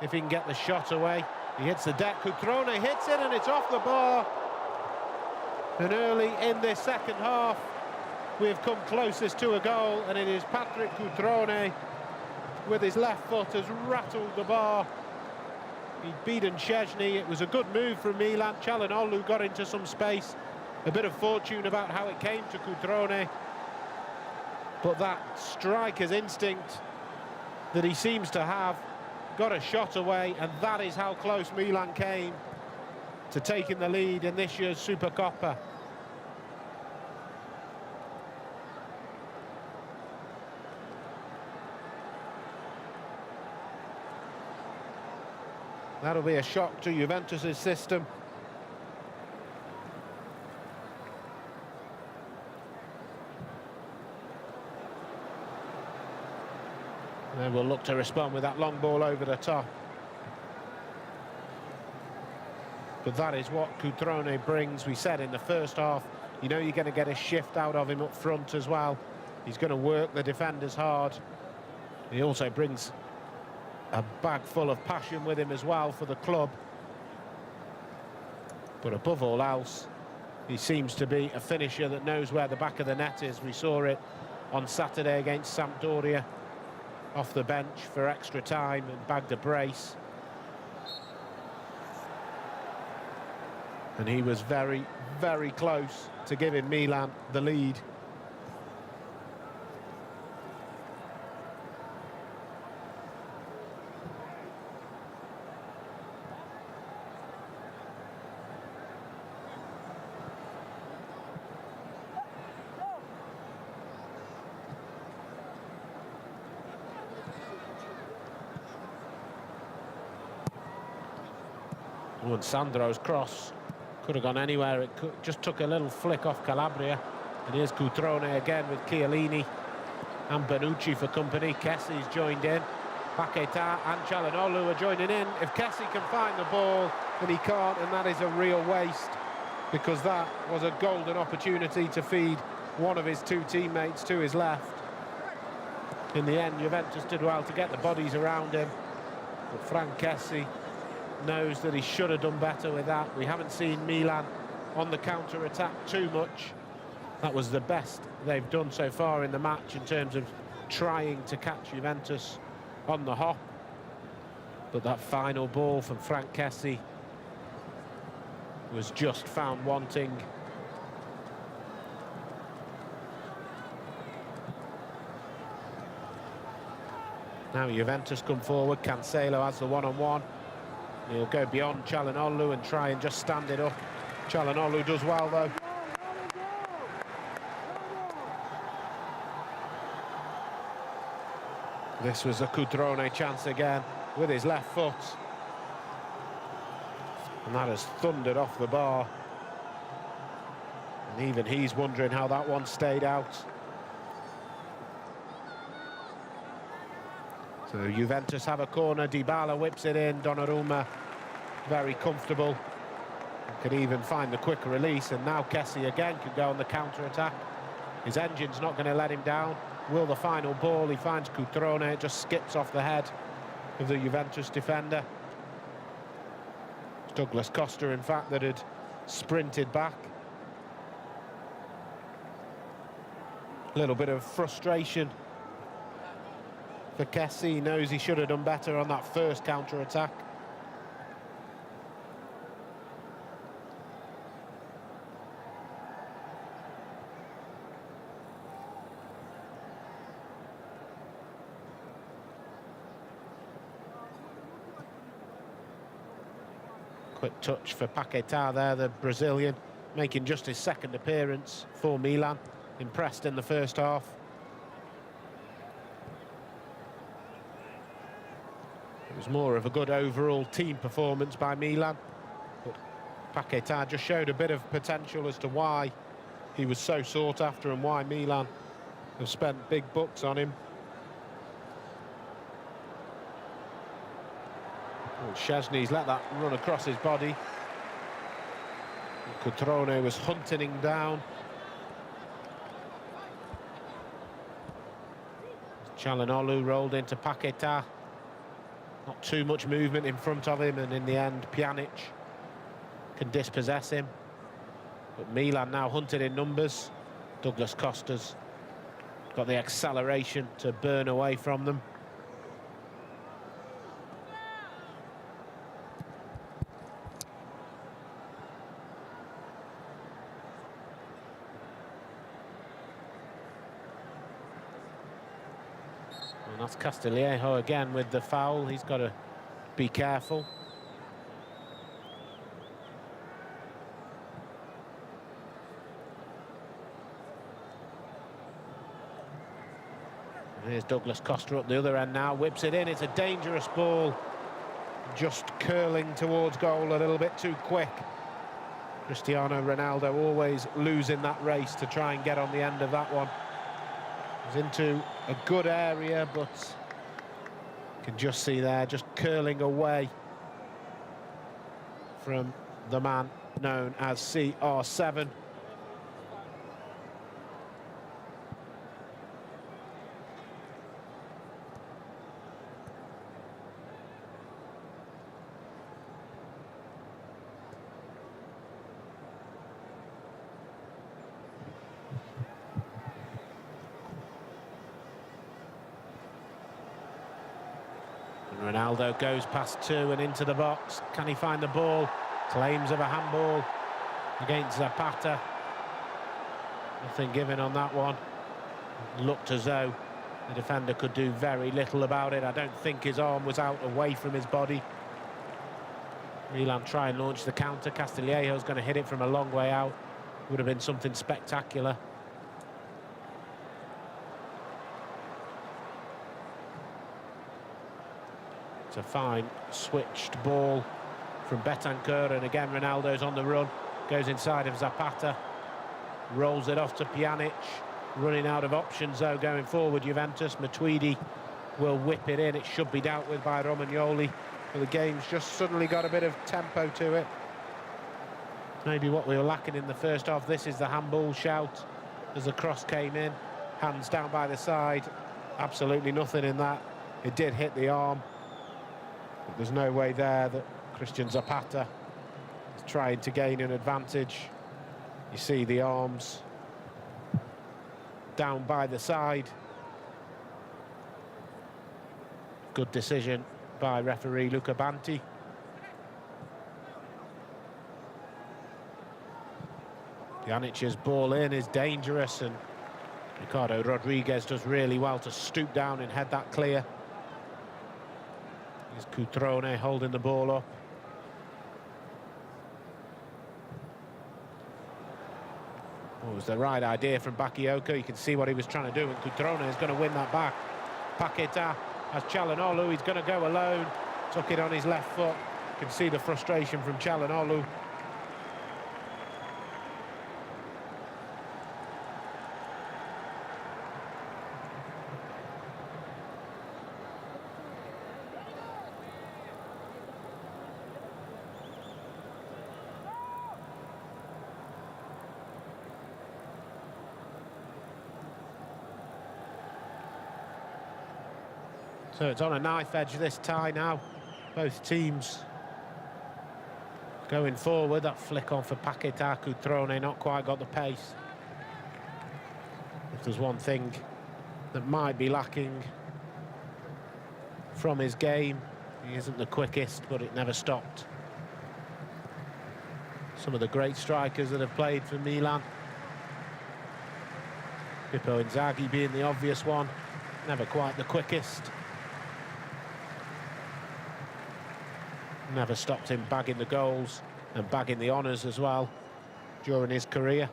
If he can get the shot away, he hits the deck. Cutrone hits it and it's off the bar. And early in this second half, we've come closest to a goal, and it is Patrick Cutrone with his left foot has rattled the bar. He'd beaten Szczęsny. It was a good move from Milan. Calhanoglu got into some space. A bit of fortune about how it came to Cutrone. But that striker's instinct that he seems to have got a shot away, and that is how close Milan came to taking the lead in this year's Supercoppa. That'll be a shock to Juventus's system. They will look to respond with that long ball over the top. But that is what Cutrone brings. We said in the first half, you know you're going to get a shift out of him up front as well. He's going to work the defenders hard. He also brings a bag full of passion with him as well for the club. But above all else, he seems to be a finisher that knows where the back of the net is. We saw it on Saturday against Sampdoria. Off the bench for extra time and bagged a brace. And he was very, very close to giving Milan the lead. Oh, and Sandro's cross could have gone anywhere. It just took a little flick off Calabria. And here's Cutrone again with Chiellini and Bonucci for company. Kessie's joined in. Paquetá and Calhanoglu are joining in. If Kessie can find the ball, then he can't, and that is a real waste, because that was a golden opportunity to feed one of his two teammates to his left. In the end, Juventus did well to get the bodies around him, but Franck Kessie knows that he should have done better with that. We haven't seen Milan on the counter-attack too much. That was the best they've done so far in the match in terms of trying to catch Juventus on the hop. But that final ball from Franck Kessie was just found wanting. Now Juventus come forward. Cancelo has the one-on-one. He'll go beyond Calhanoglu and try and just stand it up. Calhanoglu does well, though. This was a Cutrone chance again with his left foot. And that has thundered off the bar. And even he's wondering how that one stayed out. So Juventus have a corner, Dybala whips it in, Donnarumma very comfortable. Could even find the quick release, and now Kessie again could go on the counter-attack. His engine's not going to let him down. Will the final ball, he finds Cutrone, it just skips off the head of the Juventus defender. It's Douglas Costa, in fact, that had sprinted back. A little bit of frustration for Kessie. He knows he should have done better on that first counter-attack. Quick touch for Paquetá there, the Brazilian, making just his second appearance for Milan. Impressed in the first half. It was more of a good overall team performance by Milan, but Paquetá just showed a bit of potential as to why he was so sought after and why Milan have spent big bucks on him. Szczesny's let that run across his body. Cutrone was hunting him down. Çalhanoğlu rolled into Paquetá. Not too much movement in front of him, and in the end Pjanic can dispossess him. But Milan now hunted in numbers. Douglas Costa's got the acceleration to burn away from them. And that's Castillejo again with the foul. He's got to be careful. And here's Douglas Costa up the other end now, whips it in. It's a dangerous ball, just curling towards goal a little bit too quick. Cristiano Ronaldo always losing that race to try and get on the end of that one. He's into a good area, but you can just see there, just curling away from the man known as CR7. Ronaldo goes past two and into the box. Can he find the ball? Claims of a handball against Zapata. Nothing given on that one. Looked as though the defender could do very little about it. I don't think his arm was out away from his body. Milan try and launch the counter. Castillejo's going to hit it from a long way out. Would have been something spectacular. It's a fine switched ball from Bentancur, and again Ronaldo's on the run, goes inside of Zapata, rolls it off to Pjanic, running out of options though going forward. Juventus, Matuidi will whip it in. It should be dealt with by Romagnoli, but the game's just suddenly got a bit of tempo to it. Maybe what we were lacking in the first half. This is the handball shout as the cross came in, hands down by the side, absolutely nothing in that. It did hit the arm, but there's no way there that Christian Zapata is trying to gain an advantage. You see the arms down by the side. Good decision by referee Luca Banti. Pjanic's ball in is dangerous, and Ricardo Rodriguez does really well to stoop down and head that clear. Here's Cutrone holding the ball up. It was the right idea from Bakayoko. You can see what he was trying to do, and Cutrone is going to win that back. Paquetá has Çalhanoğlu. He's going to go alone. Took it on his left foot. You can see the frustration from Çalhanoğlu. So it's on a knife edge, this tie now. Both teams going forward. That flick on for Paquetá. Cutrone not quite got the pace. If there's one thing that might be lacking from his game, he isn't the quickest, but it never stopped. Some of the great strikers that have played for Milan, Pippo Inzaghi being the obvious one, never quite the quickest. Never stopped him bagging the goals and bagging the honours as well during his career.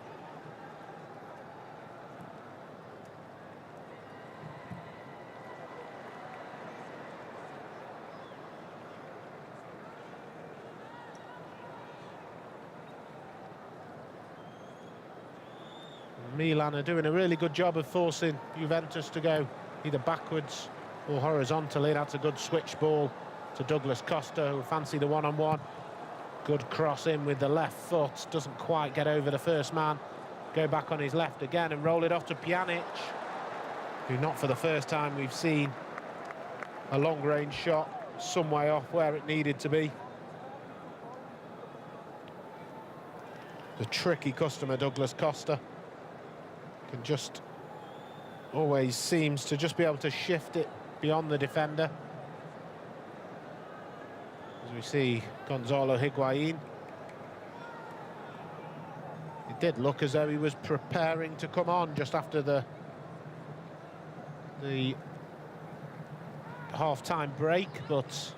Milan are doing a really good job of forcing Juventus to go either backwards or horizontally. That's a good switch ball to Douglas Costa, who fancy the one-on-one. Good cross in with the left foot, doesn't quite get over the first man. Go back on his left again and roll it off to Pjanic, who, not for the first time, we've seen a long-range shot some way off where it needed to be. The tricky customer, Douglas Costa, can just always seems to just be able to shift it beyond the defender. As we see Gonzalo Higuain. It did look as though he was preparing to come on just after the half-time break, but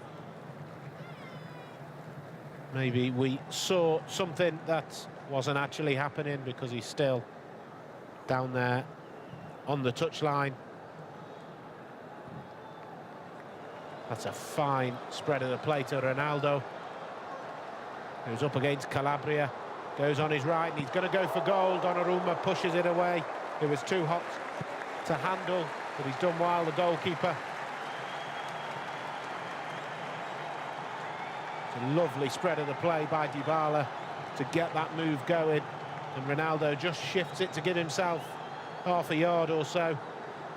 maybe we saw something that wasn't actually happening, because he's still down there on the touchline. That's a fine spread of the play to Ronaldo, who's up against Calabria, goes on his right, and he's going to go for goal. Donnarumma pushes it away. It was too hot to handle, but he's done well, the goalkeeper. It's a lovely spread of the play by Dybala to get that move going, and Ronaldo just shifts it to give himself half a yard or so,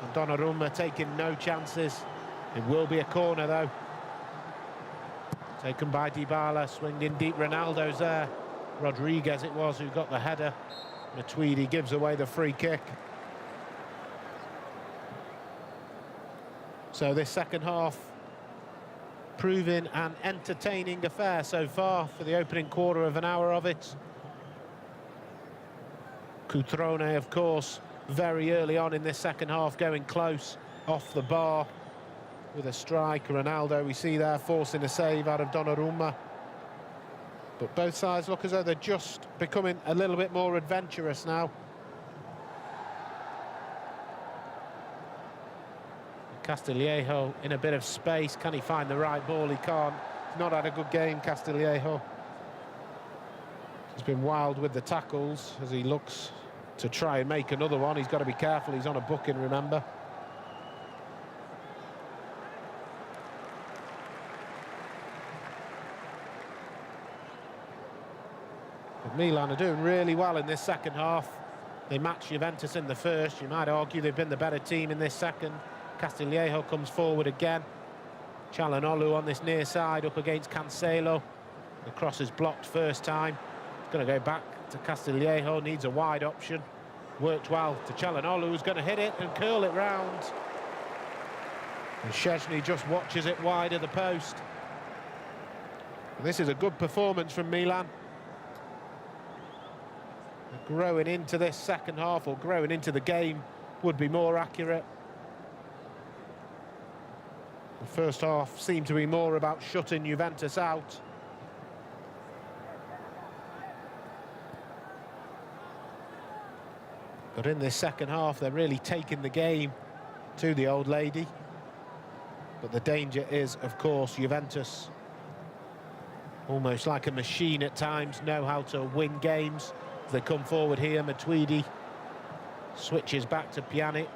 and Donnarumma taking no chances. It will be a corner, though. Taken by Dybala, swinged in deep. Ronaldo's there. Rodriguez it was who got the header. Matuidi gives away the free kick. So this second half proving an entertaining affair so far for the opening quarter of an hour of it. Cutrone, of course, very early on in this second half, going close off the bar with a strike. Ronaldo, we see there, forcing a save out of Donnarumma. But both sides look as though they're just becoming a little bit more adventurous now. Castillejo in a bit of space. Can he find the right ball? He can't. He's not had a good game, Castillejo. He's been wild with the tackles as he looks to try and make another one. He's got to be careful. He's on a booking, remember. But Milan are doing really well in this second half. They match Juventus in the first. You might argue they've been the better team in this second. Castillejo comes forward again. Çalhanoğlu on this near side up against Cancelo. The cross is blocked first time. It's going to go back to Castillejo, needs a wide option. Worked well to Çalhanoğlu, who's going to hit it and curl it round. And Szczęsny just watches it wide of the post. And this is a good performance from Milan. Growing into this second half, or growing into the game, would be more accurate. The first half seemed to be more about shutting Juventus out. But in this second half, they're really taking the game to the old lady. But the danger is, of course, Juventus, almost like a machine at times, know how to win games. As they come forward here, Matuidi switches back to Pjanic.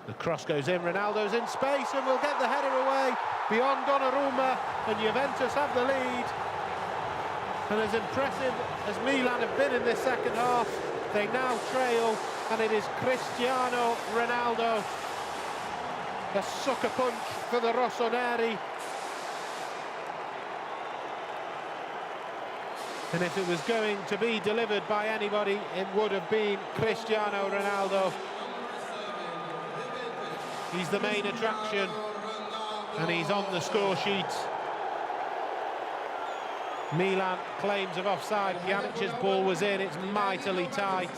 The cross goes in, Ronaldo's in space and will get the header away beyond Donnarumma, and Juventus have the lead. And as impressive as Milan have been in this second half, they now trail, and it is Cristiano Ronaldo A sucker punch for the Rossoneri. And if it was going to be delivered by anybody, it would have been Cristiano Ronaldo. He's the main attraction, and he's on the score sheet. Milan claims of offside. Pjanic's ball was in. It's mightily tight.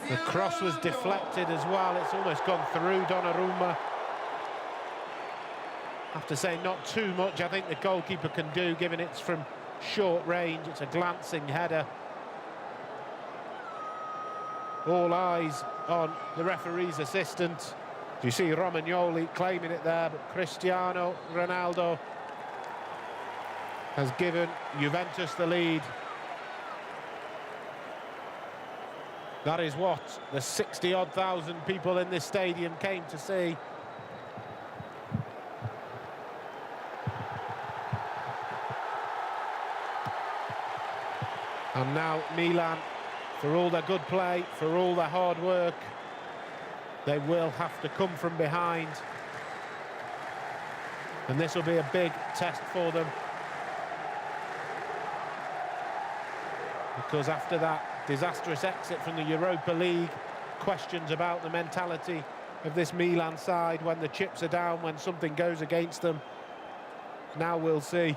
The cross was deflected as well. It's almost gone through Donnarumma. I have to say, not too much I think the goalkeeper can do, given it's from short range. It's a glancing header. All eyes on the referee's assistant. You see Romagnoli claiming it there, but Cristiano Ronaldo has given Juventus the lead. That is what the 60-odd thousand people in this stadium came to see. And now Milan, for all their good play, for all their hard work, they will have to come from behind. And this will be a big test for them. Because after that disastrous exit from the Europa League, questions about the mentality of this Milan side when the chips are down, when something goes against them. Now we'll see.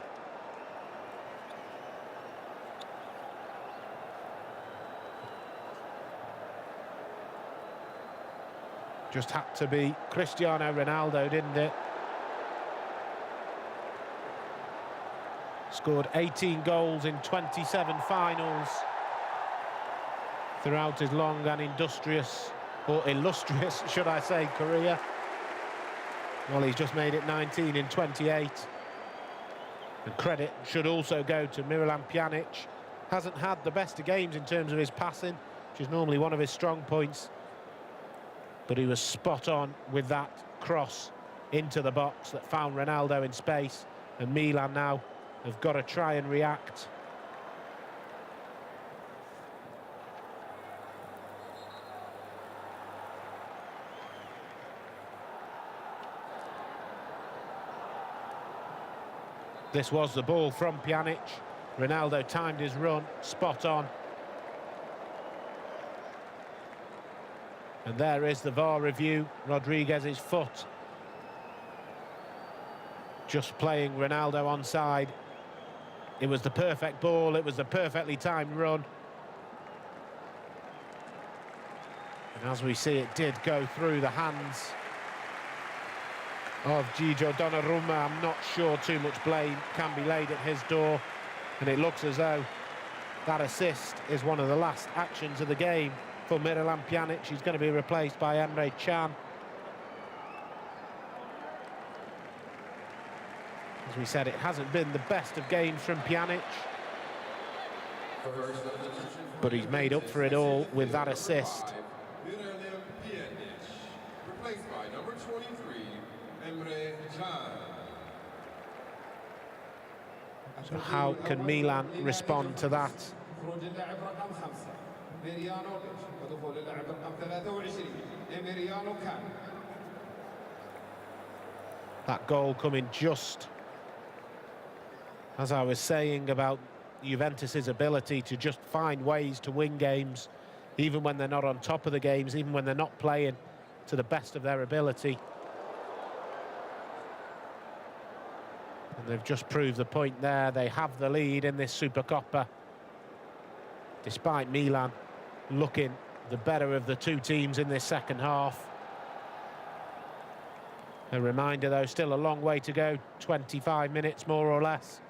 Just had to be Cristiano Ronaldo, didn't it? Scored 18 goals in 27 finals throughout his long and industrious, or illustrious, should I say, career. Well, he's just made it 19 in 28. And credit should also go to Miralem Pjanic. Hasn't had the best of games in terms of his passing, which is normally one of his strong points. But he was spot on with that cross into the box that found Ronaldo in space. And Milan now have got to try and react. This was the ball from Pjanic. Ronaldo timed his run, spot on. And there is the VAR review. Rodriguez's foot just playing Ronaldo onside. It was the perfect ball, it was the perfectly timed run. And as we see, it did go through the hands of Gigio Donnarumma. I'm not sure too much blame can be laid at his door. And it looks as though that assist is one of the last actions of the game for Miralem Pjanic. He's going to be replaced by Emre Can. As we said, it hasn't been the best of games from Pjanic, but he's made up for it all with that assist. Miralem Pjanic, replaced by number 23, Emre Can. So how can Milan respond to that? That goal coming just, as I was saying, about Juventus's ability to just find ways to win games, even when they're not on top of the games, even when they're not playing to the best of their ability. And they've just proved the point there. They have the lead in this Supercoppa, despite Milan looking the better of the two teams in this second half. A reminder, though, still a long way to go, 25 minutes more or less.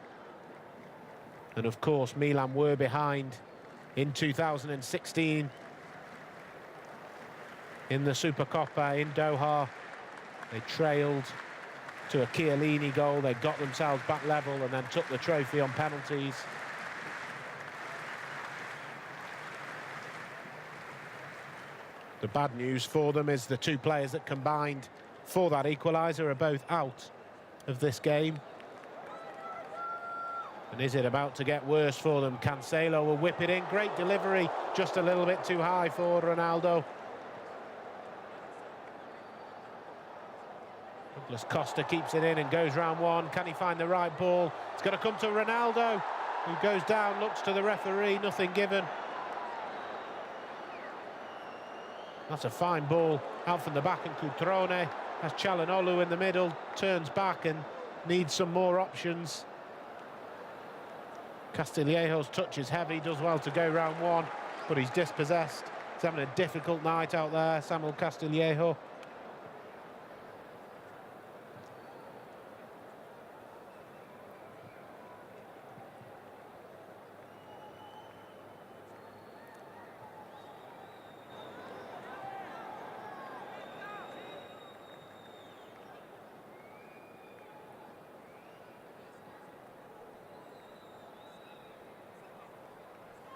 And of course, Milan were behind in 2016 in the Supercoppa in Doha. They trailed to a Chiellini goal. They got themselves back level and then took the trophy on penalties. The bad news for them is the two players that combined for that equaliser are both out of this game. And is it about to get worse for them? Cancelo will whip it in. Great delivery, just a little bit too high for Ronaldo. Douglas Costa keeps it in and goes round one. Can he find the right ball? It's going to come to Ronaldo, who goes down, looks to the referee, nothing given. That's a fine ball out from the back, and Cutrone has Çalhanoğlu in the middle, turns back and needs some more options. Castillejo's touch is heavy, does well to go round one, but he's dispossessed. He's having a difficult night out there, Samuel Castillejo.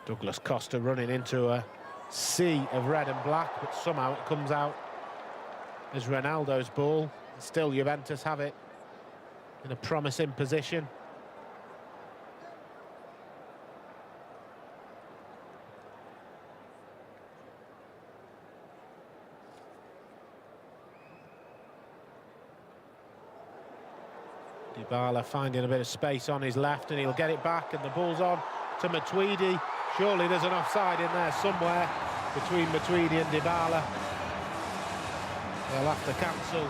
Douglas Costa running into a sea of red and black, but somehow it comes out as Ronaldo's ball. Still Juventus have it in a promising position. Dybala finding a bit of space on his left, and he'll get it back, and the ball's on to Matuidi. Surely there's an offside in there somewhere between Matuidi and Dybala. They'll have to cancel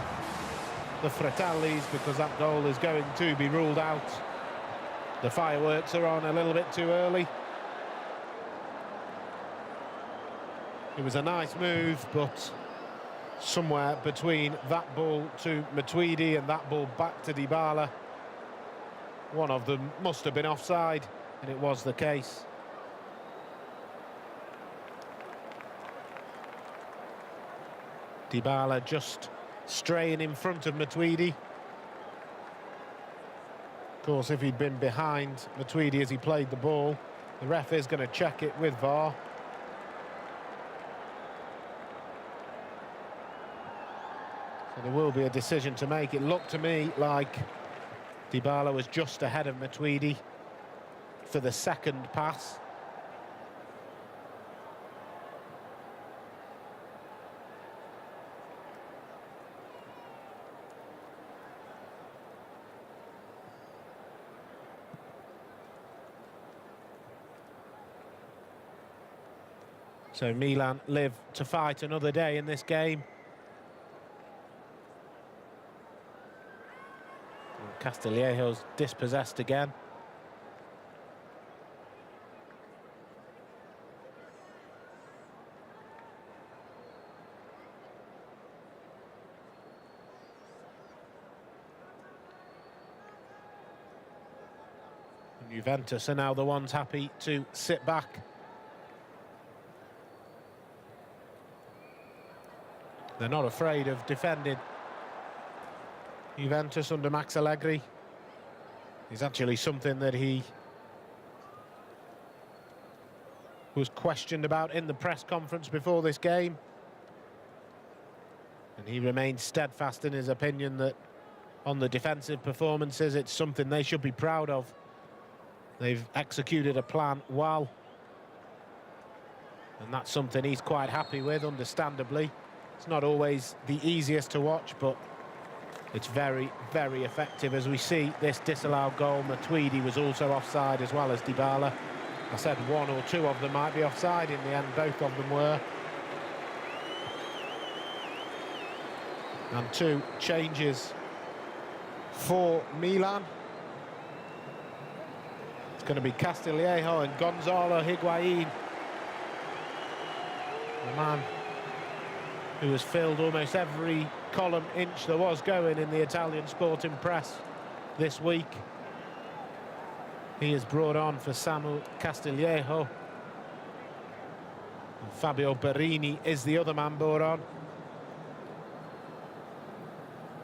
the Fratellis because that goal is going to be ruled out. The fireworks are on a little bit too early. It was a nice move, but somewhere between that ball to Matuidi and that ball back to Dybala, one of them must have been offside, and it was the case. Dybala just straying in front of Matuidi. Of course, if he'd been behind Matuidi as he played the ball, the ref is going to check it with VAR. So there will be a decision to make. It looked to me like Dybala was just ahead of Matuidi for the second pass. So Milan live to fight another day in this game. Castillejo's dispossessed again. And Juventus are now the ones happy to sit back. They're not afraid of defending. Juventus under Max Allegri is actually something that he was questioned about in the press conference before this game. And he remained steadfast in his opinion that on the defensive performances, it's something they should be proud of. They've executed a plan well. And that's something he's quite happy with, understandably. It's not always the easiest to watch, but it's very, very effective. As we see this disallowed goal, Matuidi was also offside as well as Dybala. I said one or two of them might be offside. In the end, both of them were. And two changes for Milan. It's going to be Castillejo and Gonzalo Higuain. The man who has filled almost every column inch there was going in the Italian sporting press this week. He is brought on for Samuel Castillejo. And Fabio Borini is the other man brought on.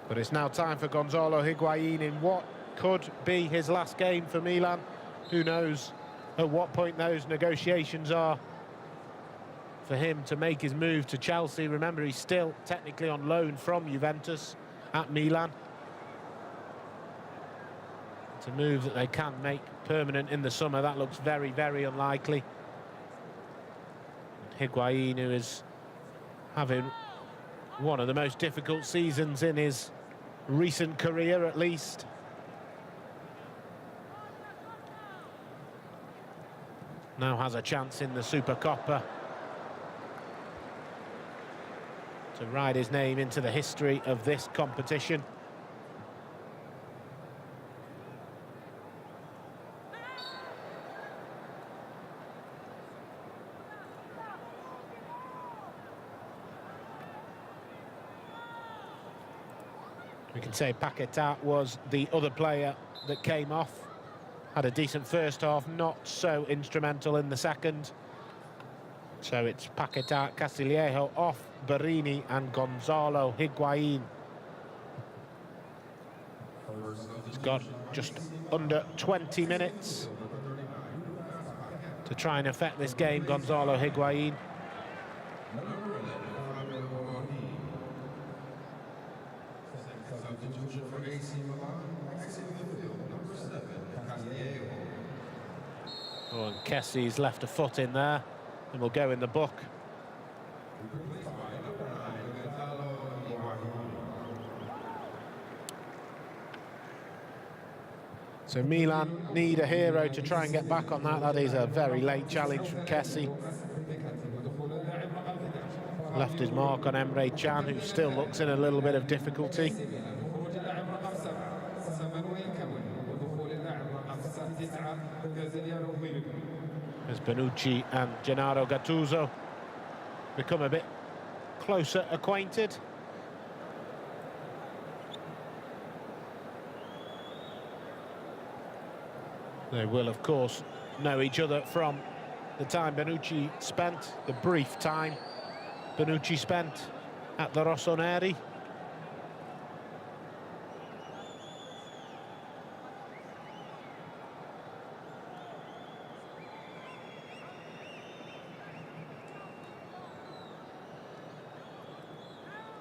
But it's now time for Gonzalo Higuain in what could be his last game for Milan. Who knows at what point those negotiations are for him to make his move to Chelsea. Remember, he's still technically on loan from Juventus at Milan. It's a move that they can make permanent in the summer. That looks very, very unlikely. And Higuain, who is having one of the most difficult seasons in his recent career at least. Now has a chance in the Supercoppa to write his name into the history of this competition. We can say Paquetá was the other player that came off. Had a decent first half, not so instrumental in the second. So it's Paquetá, Castillejo off, Borini and Gonzalo Higuain. He's got just under 20 minutes to try and affect this game, Gonzalo Higuain. Oh, and Kessie's left a foot in there, and will go in the book. So Milan need a hero to try and get back on that. That is a very late challenge from Kessie. Left his mark on Emre Can, who still looks in a little bit of difficulty. As Bonucci and Gennaro Gattuso become a bit closer acquainted. They will, of course, know each other from the time Bonucci spent, the brief time Bonucci spent at the Rossoneri.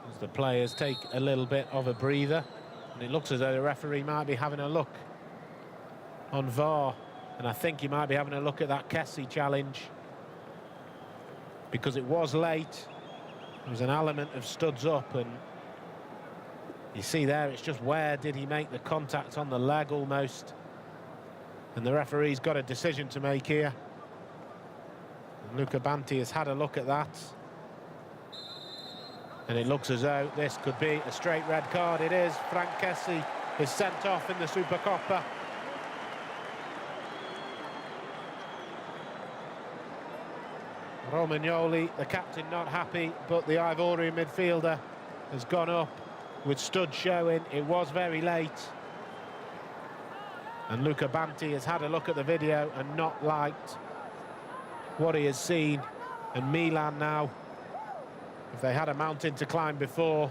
As the players take a little bit of a breather, and it looks as though the referee might be having a look on VAR, and I think he might be having a look at that Kessie challenge because it was late. There was an element of studs up, and you see there, it's just where did he make the contact on the leg almost, and the referee's got a decision to make here. And Luca Banti has had a look at that, and it looks as though this could be a straight red card. It is. Franck Kessie is sent off in the Supercoppa. Romagnoli, the captain, not happy, but the Ivorian midfielder has gone up with stud showing. It was very late. And Luca Banti has had a look at the video and not liked what he has seen. And Milan now, if they had a mountain to climb before,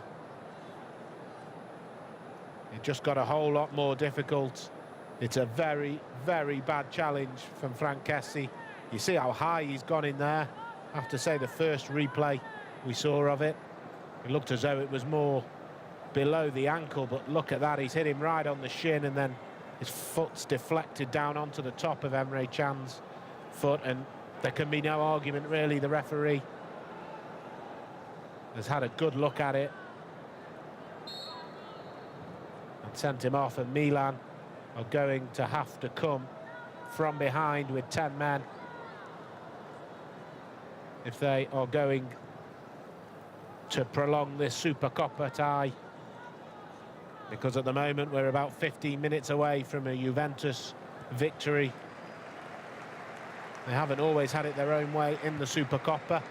it just got a whole lot more difficult. It's a very, very bad challenge from Franck Kessie. You see how high he's gone in there. I have to say, the first replay we saw of it, it looked as though it was more below the ankle, but look at that, he's hit him right on the shin, and then his foot's deflected down onto the top of Emre Can's foot, and there can be no argument, really. The referee has had a good look at it and sent him off, and Milan are going to have to come from behind with 10 men if they are going to prolong this Supercoppa tie, because at the moment we're about 15 minutes away from a Juventus victory. They haven't always had it their own way in the Supercoppa.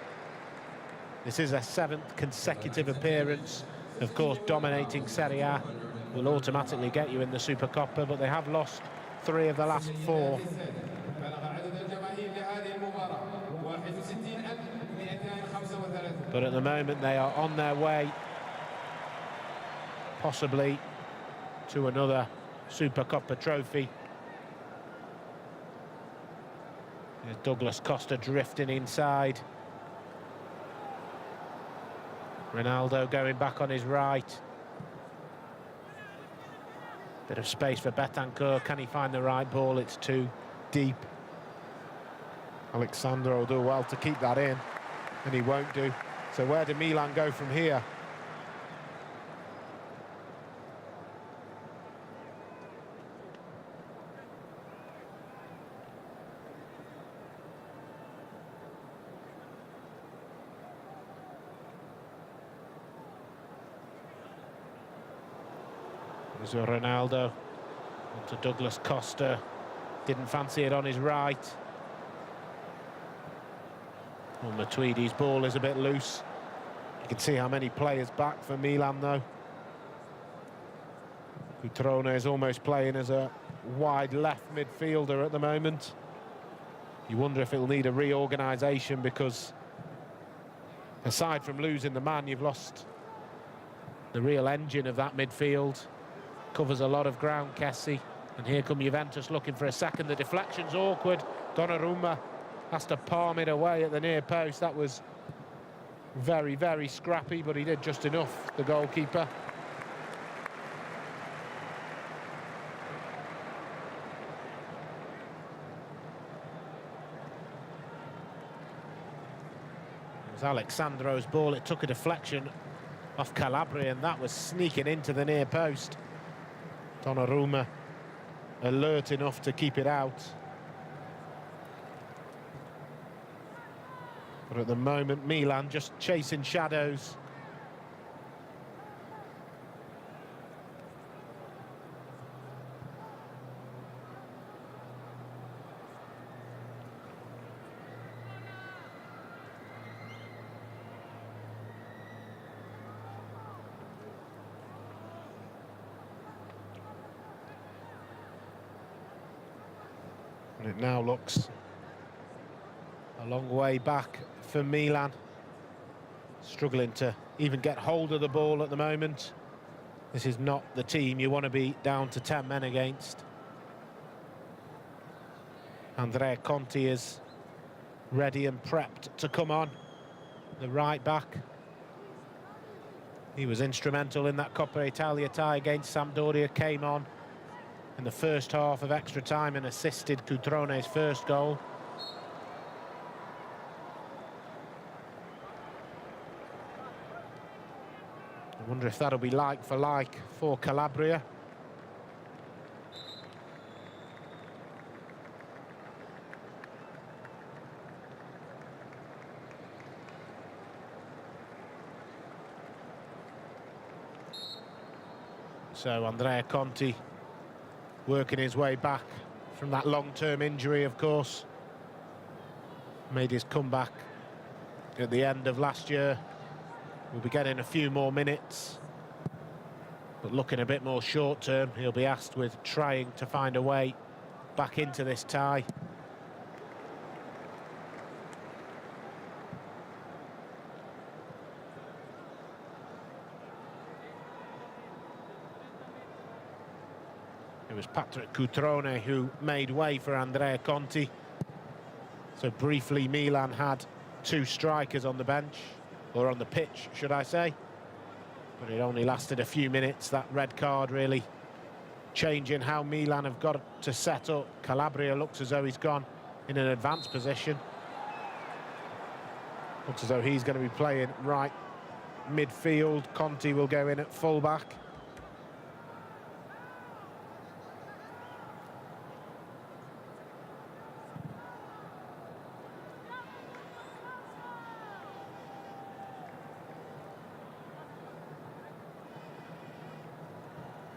This is a 7th consecutive appearance. Of course, dominating Serie A will automatically get you in the Supercoppa, but they have lost 3 of the last 4. But at the moment they are on their way possibly to another Supercoppa trophy. There's Douglas Costa drifting inside. Ronaldo going back on his right. Bit of space for Betancourt. Can he find the right ball? It's too deep. Alexandro will do well to keep that in, and he won't do. So where do Milan go from here? There's Ronaldo. On to Douglas Costa. Didn't fancy it on his right. Well, Matuidi's ball is a bit loose. You can see how many players back for Milan, though. Cutrone is almost playing as a wide left midfielder at the moment. You wonder if it'll need a reorganisation, because aside from losing the man, you've lost the real engine of that midfield. Covers a lot of ground, Kessie. And here come Juventus looking for a second. The deflection's awkward. Donnarumma has to palm it away at the near post. That was very, very scrappy, but he did just enough, the goalkeeper. It was Alexandro's ball. It took a deflection off Calabria, and that was sneaking into the near post. Donnarumma alert enough to keep it out. But at the moment, Milan just chasing shadows. And it now looks a long way back for Milan. Struggling to even get hold of the ball at the moment. This is not the team you want to be down to 10 men against. Andrea Conti is ready and prepped to come on, the right back. He was instrumental in that Coppa Italia tie against Sampdoria, came on in the first half of extra time and assisted Cutrone's first goal. I wonder if that'll be like for Calabria. So Andrea Conti working his way back from that long-term injury, of course. Made his comeback at the end of last year. We'll be getting a few more minutes, but looking a bit more short-term. He'll be asked with trying to find a way back into this tie. It was Patrick Cutrone who made way for Andrea Conti. So briefly, Milan had two strikers on the bench, or on the pitch, should I say. But it only lasted a few minutes. That red card really changing how Milan have got to set up. Calabria looks as though he's gone in an advanced position. Looks as though he's going to be playing right midfield. Conti will go in at full-back.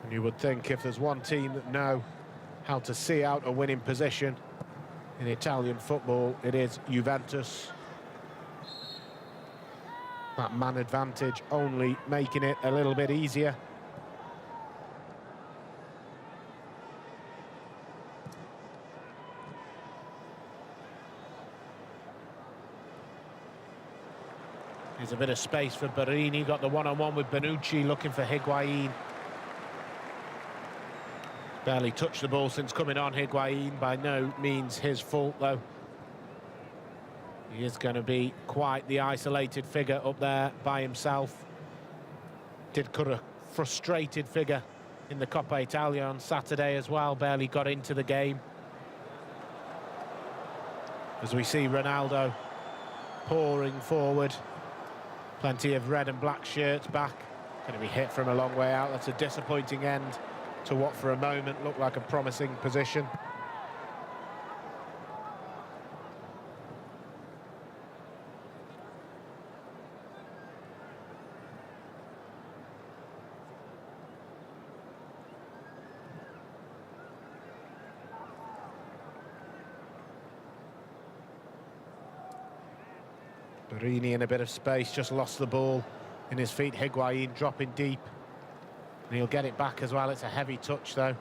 And you would think if there's one team that know how to see out a winning position in Italian football, it is Juventus. That man advantage only making it a little bit easier. There's a bit of space for Barini, got the one-on-one with Bonucci, looking for Higuain. Barely touched the ball since coming on, Higuain. By no means his fault, though. He is going to be quite the isolated figure up there by himself. Did cut a frustrated figure in the Coppa Italia on Saturday as well. Barely got into the game. As we see Ronaldo pouring forward. Plenty of red and black shirts back. Going to be hit from a long way out. That's a disappointing end to what for a moment looked like a promising position. Borini in a bit of space, just lost the ball in his feet. Higuain dropping deep. And he'll get it back as well. It's a heavy touch, though.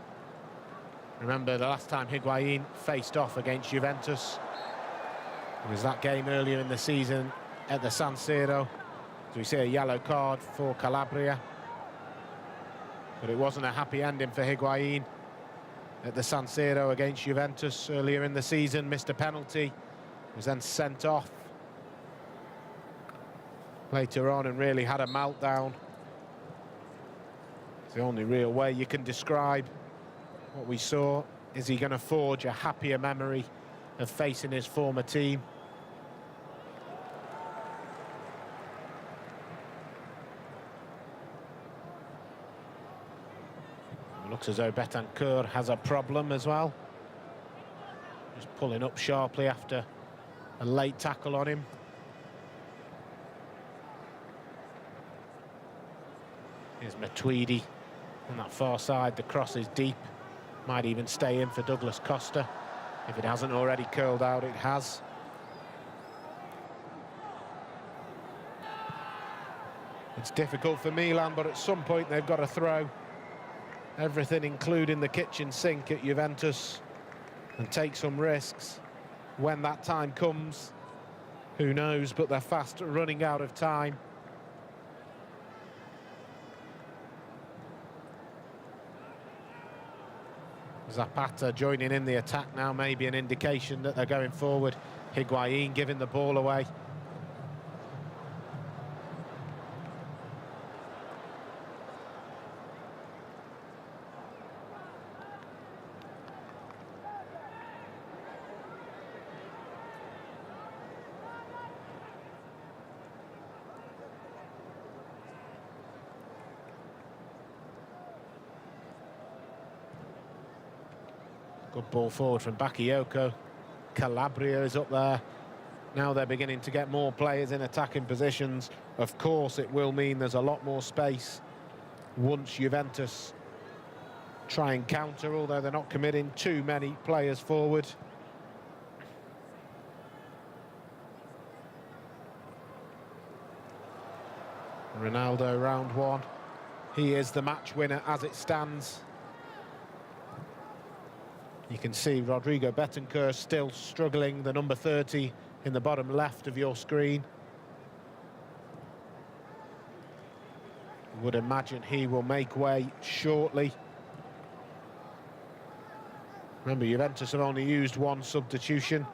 Remember, the last time Higuain faced off against Juventus, it was that game earlier in the season at the San Siro. So we see a yellow card for Calabria. But it wasn't a happy ending for Higuain at the San Siro against Juventus earlier in the season. Missed a penalty, was then sent off later on and really had a meltdown. It's the only real way you can describe what we saw. Is he going to forge a happier memory of facing his former team? It looks as though Bentancur has a problem as well. Just pulling up sharply after a late tackle on him. Here's Matuidi on that far side. The cross is deep. Might even stay in for Douglas Costa. If it hasn't already curled out, it has. It's difficult for Milan, but at some point they've got to throw everything, including the kitchen sink, at Juventus and take some risks. When that time comes, who knows, but they're fast running out of time. Zapata joining in the attack now, maybe an indication that they're going forward. Higuain giving the ball away. Good ball forward from Bakayoko. Calabria is up there. Now they're beginning to get more players in attacking positions. Of course, it will mean there's a lot more space once Juventus try and counter, although they're not committing too many players forward. Ronaldo, round one. He is the match winner as it stands. You can see Rodrigo Bentancur still struggling, the number 30 in the bottom left of your screen. Would imagine he will make way shortly. Remember, Juventus have only used one substitution.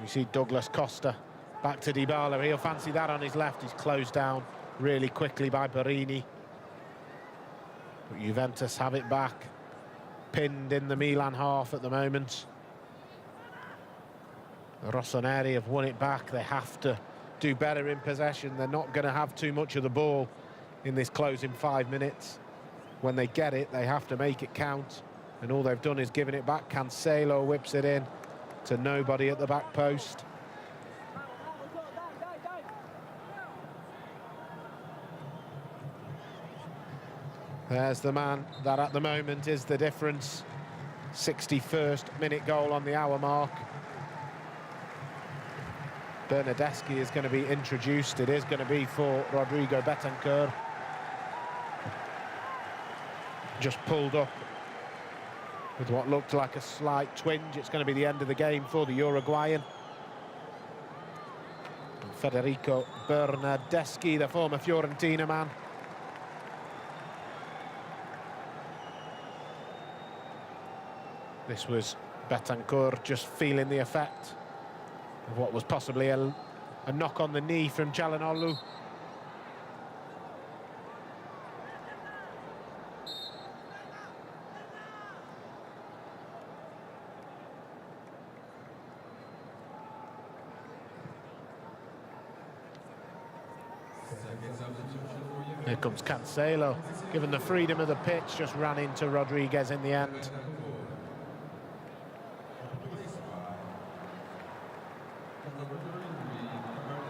You see Douglas Costa back to Dybala. He'll fancy that on his left. He's closed down really quickly by Borini. But Juventus have it back. Pinned in the Milan half at the moment. The Rossoneri have won it back. They have to do better in possession. They're not going to have too much of the ball in this closing 5 minutes. When they get it, they have to make it count. And all they've done is given it back. Cancelo whips it in to nobody at the back post. There's the man that at the moment is the difference. 61st minute goal on the hour mark. Bernardeschi is going to be introduced. It is going to be for Rodrigo Bentancur. Just pulled up with what looked like a slight twinge. It's going to be the end of the game for the Uruguayan. And Federico Bernardeschi, the former Fiorentina man. This was Bentancur just feeling the effect of what was possibly a knock on the knee from Calhanoglu. Here comes Cancelo, given the freedom of the pitch, just ran into Rodriguez in the end.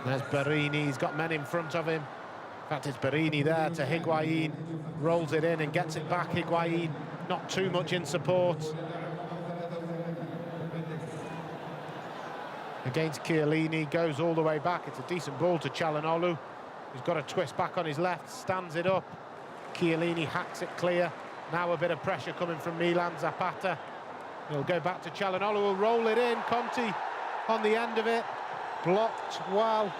There's Borini, he's got men in front of him. In fact, it's Borini there to Higuain, rolls it in and gets it back. Higuain, not too much in support. against Chiellini, goes all the way back. It's a decent ball to Çalhanoğlu. He's got a twist back on his left, stands it up. Chiellini hacks it clear. Now a bit of pressure coming from Milan. Zapata. He'll go back to Çalhanoğlu, will roll it in. Conti on the end of it. Blocked, wow,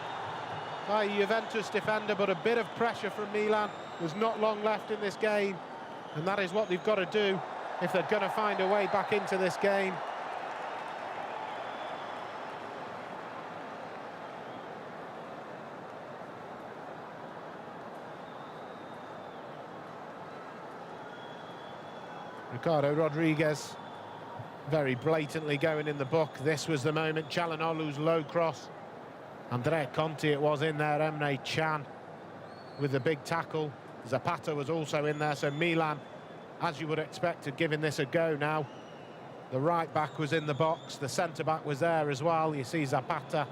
by a Juventus defender, but a bit of pressure from Milan. There's not long left in this game, and that is what they've got to do if they're going to find a way back into this game. Ricardo Rodriguez very blatantly going in the book. This was the moment. Çalhanoğlu's low cross. Andrea Conti it was in there. Emre Can with the big tackle. Zapata was also in there. So Milan, as you would expect, are giving this a go now. The right back was in the box. The centre back was there as well. You see Zapata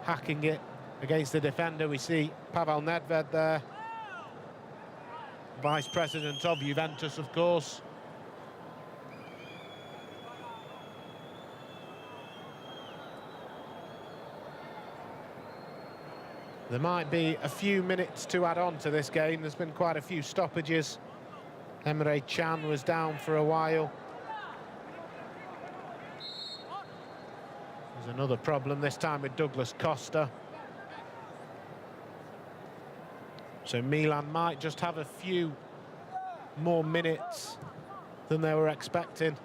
hacking it against the defender. We see Pavel Nedved there, vice president of Juventus, of course. There might be a few minutes to add on to this game. There's been quite a few stoppages. Emre Can was down for a while. There's another problem, this time with Douglas Costa. So Milan might just have a few more minutes than they were expecting.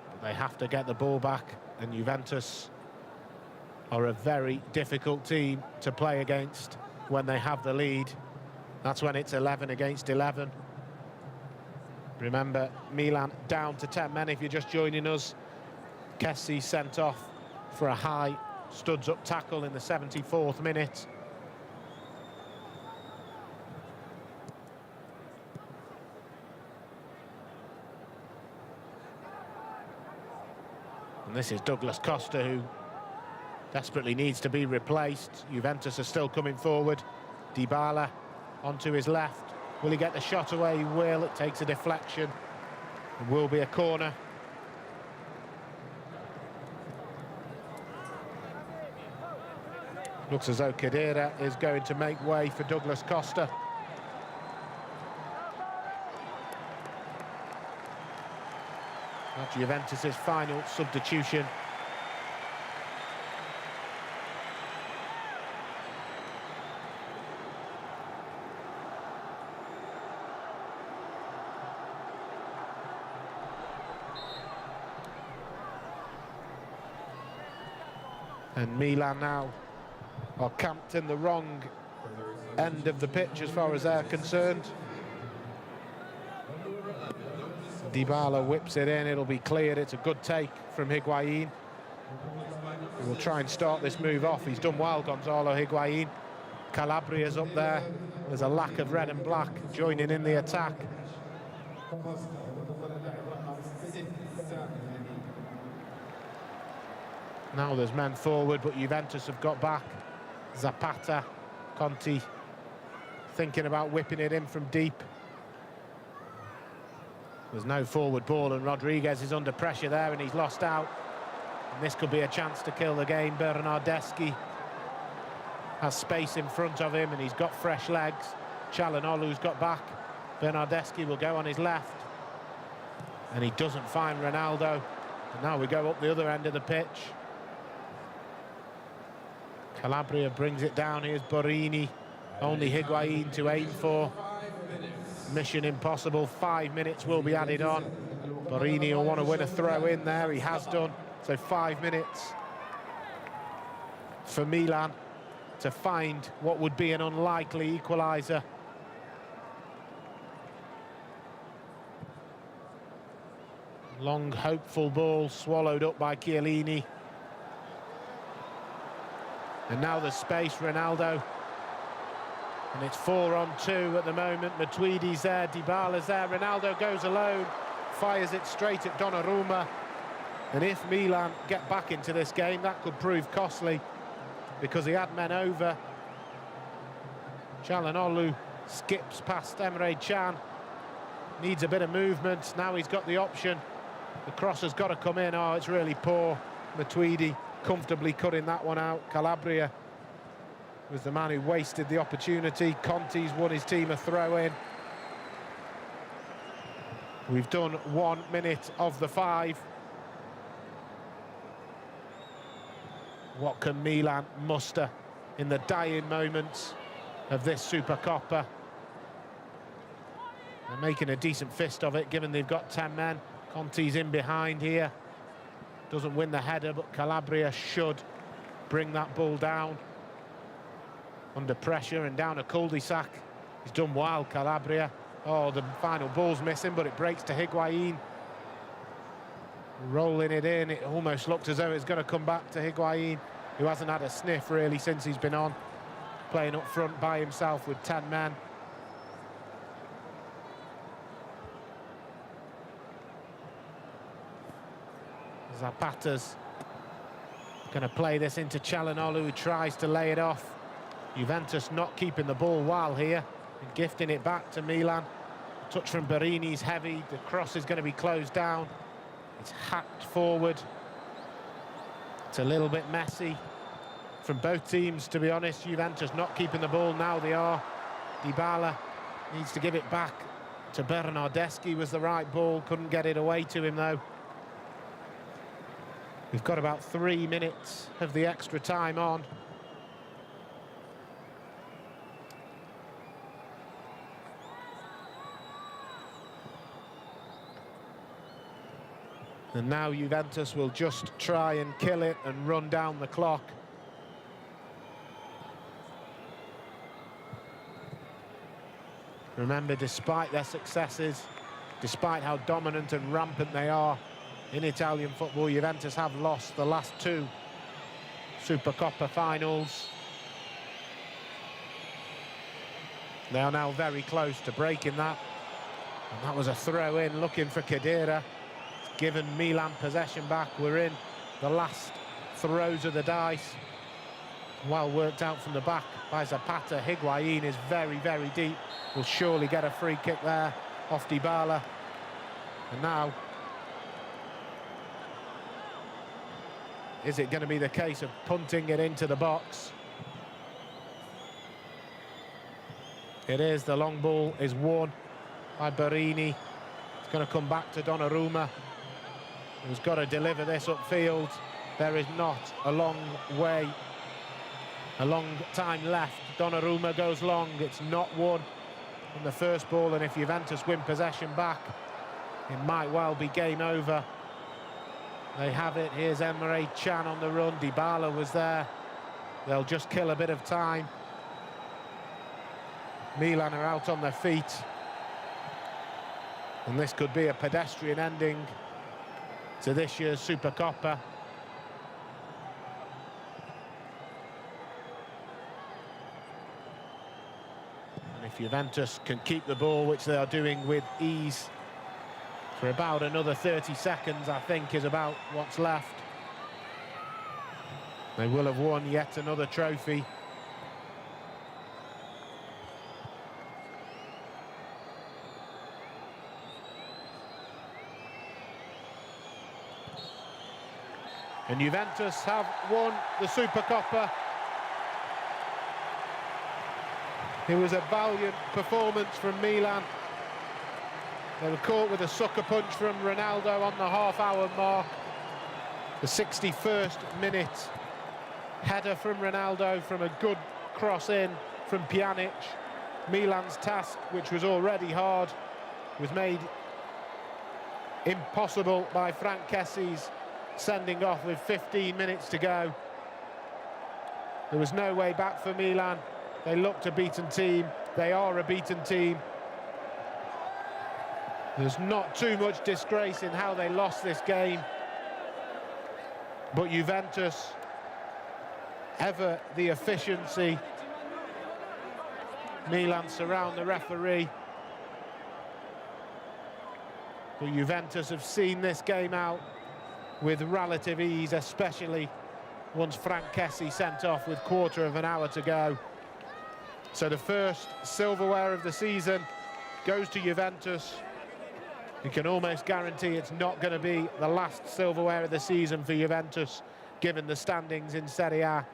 But they have to get the ball back, and Juventus are a very difficult team to play against when they have the lead. That's when it's 11 against 11. Remember, Milan down to 10 men if you're just joining us. Kessie sent off for a high studs-up tackle in the 74th minute. And this is Douglas Costa, who desperately needs to be replaced. Juventus are still coming forward. Dybala onto his left. Will he get the shot away? He will. It takes a deflection. It will be a corner. Looks as though Khedira is going to make way for Douglas Costa. That's Juventus's final substitution. And Milan now are camped in the wrong end of the pitch as far as they're concerned. Dybala whips it in, it'll be cleared. It's a good take from Higuain. He will try and start this move off. He's done well, Gonzalo Higuain. Calabria's up there. There's a lack of red and black joining in the attack. Now there's men forward, but Juventus have got back. Zapata, Conti thinking about whipping it in from deep. There's no forward ball, and Rodriguez is under pressure there, and he's lost out. And this could be a chance to kill the game. Bernardeschi has space in front of him, and he's got fresh legs. Çalhanoğlu's got back. Bernardeschi will go on his left, and he doesn't find Ronaldo. And now we go up the other end of the pitch. Calabria brings it down. Here's Borini. Only Higuain to aim for. Mission impossible. 5 minutes will be added on. Borini will want to win a throw in there. He has done. So 5 minutes for Milan to find what would be an unlikely equaliser. Long, hopeful ball swallowed up by Chiellini. And now there's space, Ronaldo. And it's 4-on-2 at the moment. Matuidi's there, Dybala's there. Ronaldo goes alone, fires it straight at Donnarumma. And if Milan get back into this game, that could prove costly, because he had men over. Çalhanoğlu skips past Emre Can. Needs a bit of movement. Now he's got the option. The cross has got to come in. Oh, it's really poor. Matuidi comfortably cutting that one out. Calabria was the man who wasted the opportunity. Conti's won his team a throw-in. We've done 1 minute of the 5. What can Milan muster in the dying moments of this Supercoppa? They're making a decent fist of it, given they've got 10 men. Conti's in behind here. Doesn't win the header, but Calabria should bring that ball down. Under pressure and down a cul-de-sac. He's done well, Calabria. Oh, the final ball's missing, but it breaks to Higuain. Rolling it in, it almost looked as though it's going to come back to Higuain, who hasn't had a sniff, really, since he's been on. Playing up front by himself with 10 men. Zapata's going to play this into Çalhanoğlu, who tries to lay it off. Juventus not keeping the ball well here and gifting it back to Milan. Touch from Barini's heavy. The cross is going to be closed down. It's hacked forward. It's a little bit messy from both teams, to be honest. Juventus not keeping the ball, now they are. Dybala needs to give it back to Bernardeschi. Was the right ball, couldn't get it away to him though. We've got about 3 minutes of the extra time on. And now Juventus will just try and kill it and run down the clock. Remember, despite their successes, despite how dominant and rampant they are in Italian football, Juventus have lost the last 2 Supercoppa finals. They are now very close to breaking that. And that was a throw-in looking for Khedira. Given Milan possession back. We're in the last throws of the dice. Well worked out from the back by Zapata. Higuain is very, very deep. Will surely get a free kick there off Dybala. And now, is it going to be the case of punting it into the box? It is. The long ball is won by Barini. It's going to come back to Donnarumma, who's got to deliver this upfield. There is not a long time left. Donnarumma goes long. It's not won on the first ball, and if Juventus win possession back, it might well be game over. They have it. Here's Emre Can on the run. Dybala was there. They'll just kill a bit of time. Milan are out on their feet, and this could be a pedestrian ending to this year's Supercoppa. And if Juventus can keep the ball, which they are doing with ease, for about another 30 seconds, I think, is about what's left, they will have won yet another trophy. And Juventus have won the Supercoppa. It was a valiant performance from Milan. They were caught with a sucker punch from Ronaldo on the half-hour mark. The 61st minute header from Ronaldo from a good cross in from Pjanic. Milan's task, which was already hard, was made impossible by Frank Kessi's sending off with 15 minutes to go. There was no way back for Milan. They looked a beaten team. They are a beaten team. There's not too much disgrace in how they lost this game. But Juventus, ever the efficiency. Milan surround the referee. But Juventus have seen this game out with relative ease, especially once Frank Kessie sent off with quarter of an hour to go. So the first silverware of the season goes to Juventus. You can almost guarantee it's not going to be the last silverware of the season for Juventus, given the standings in Serie A.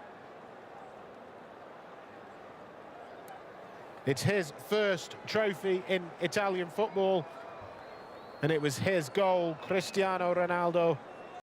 It's his first trophy in Italian football, and it was his goal, Cristiano Ronaldo,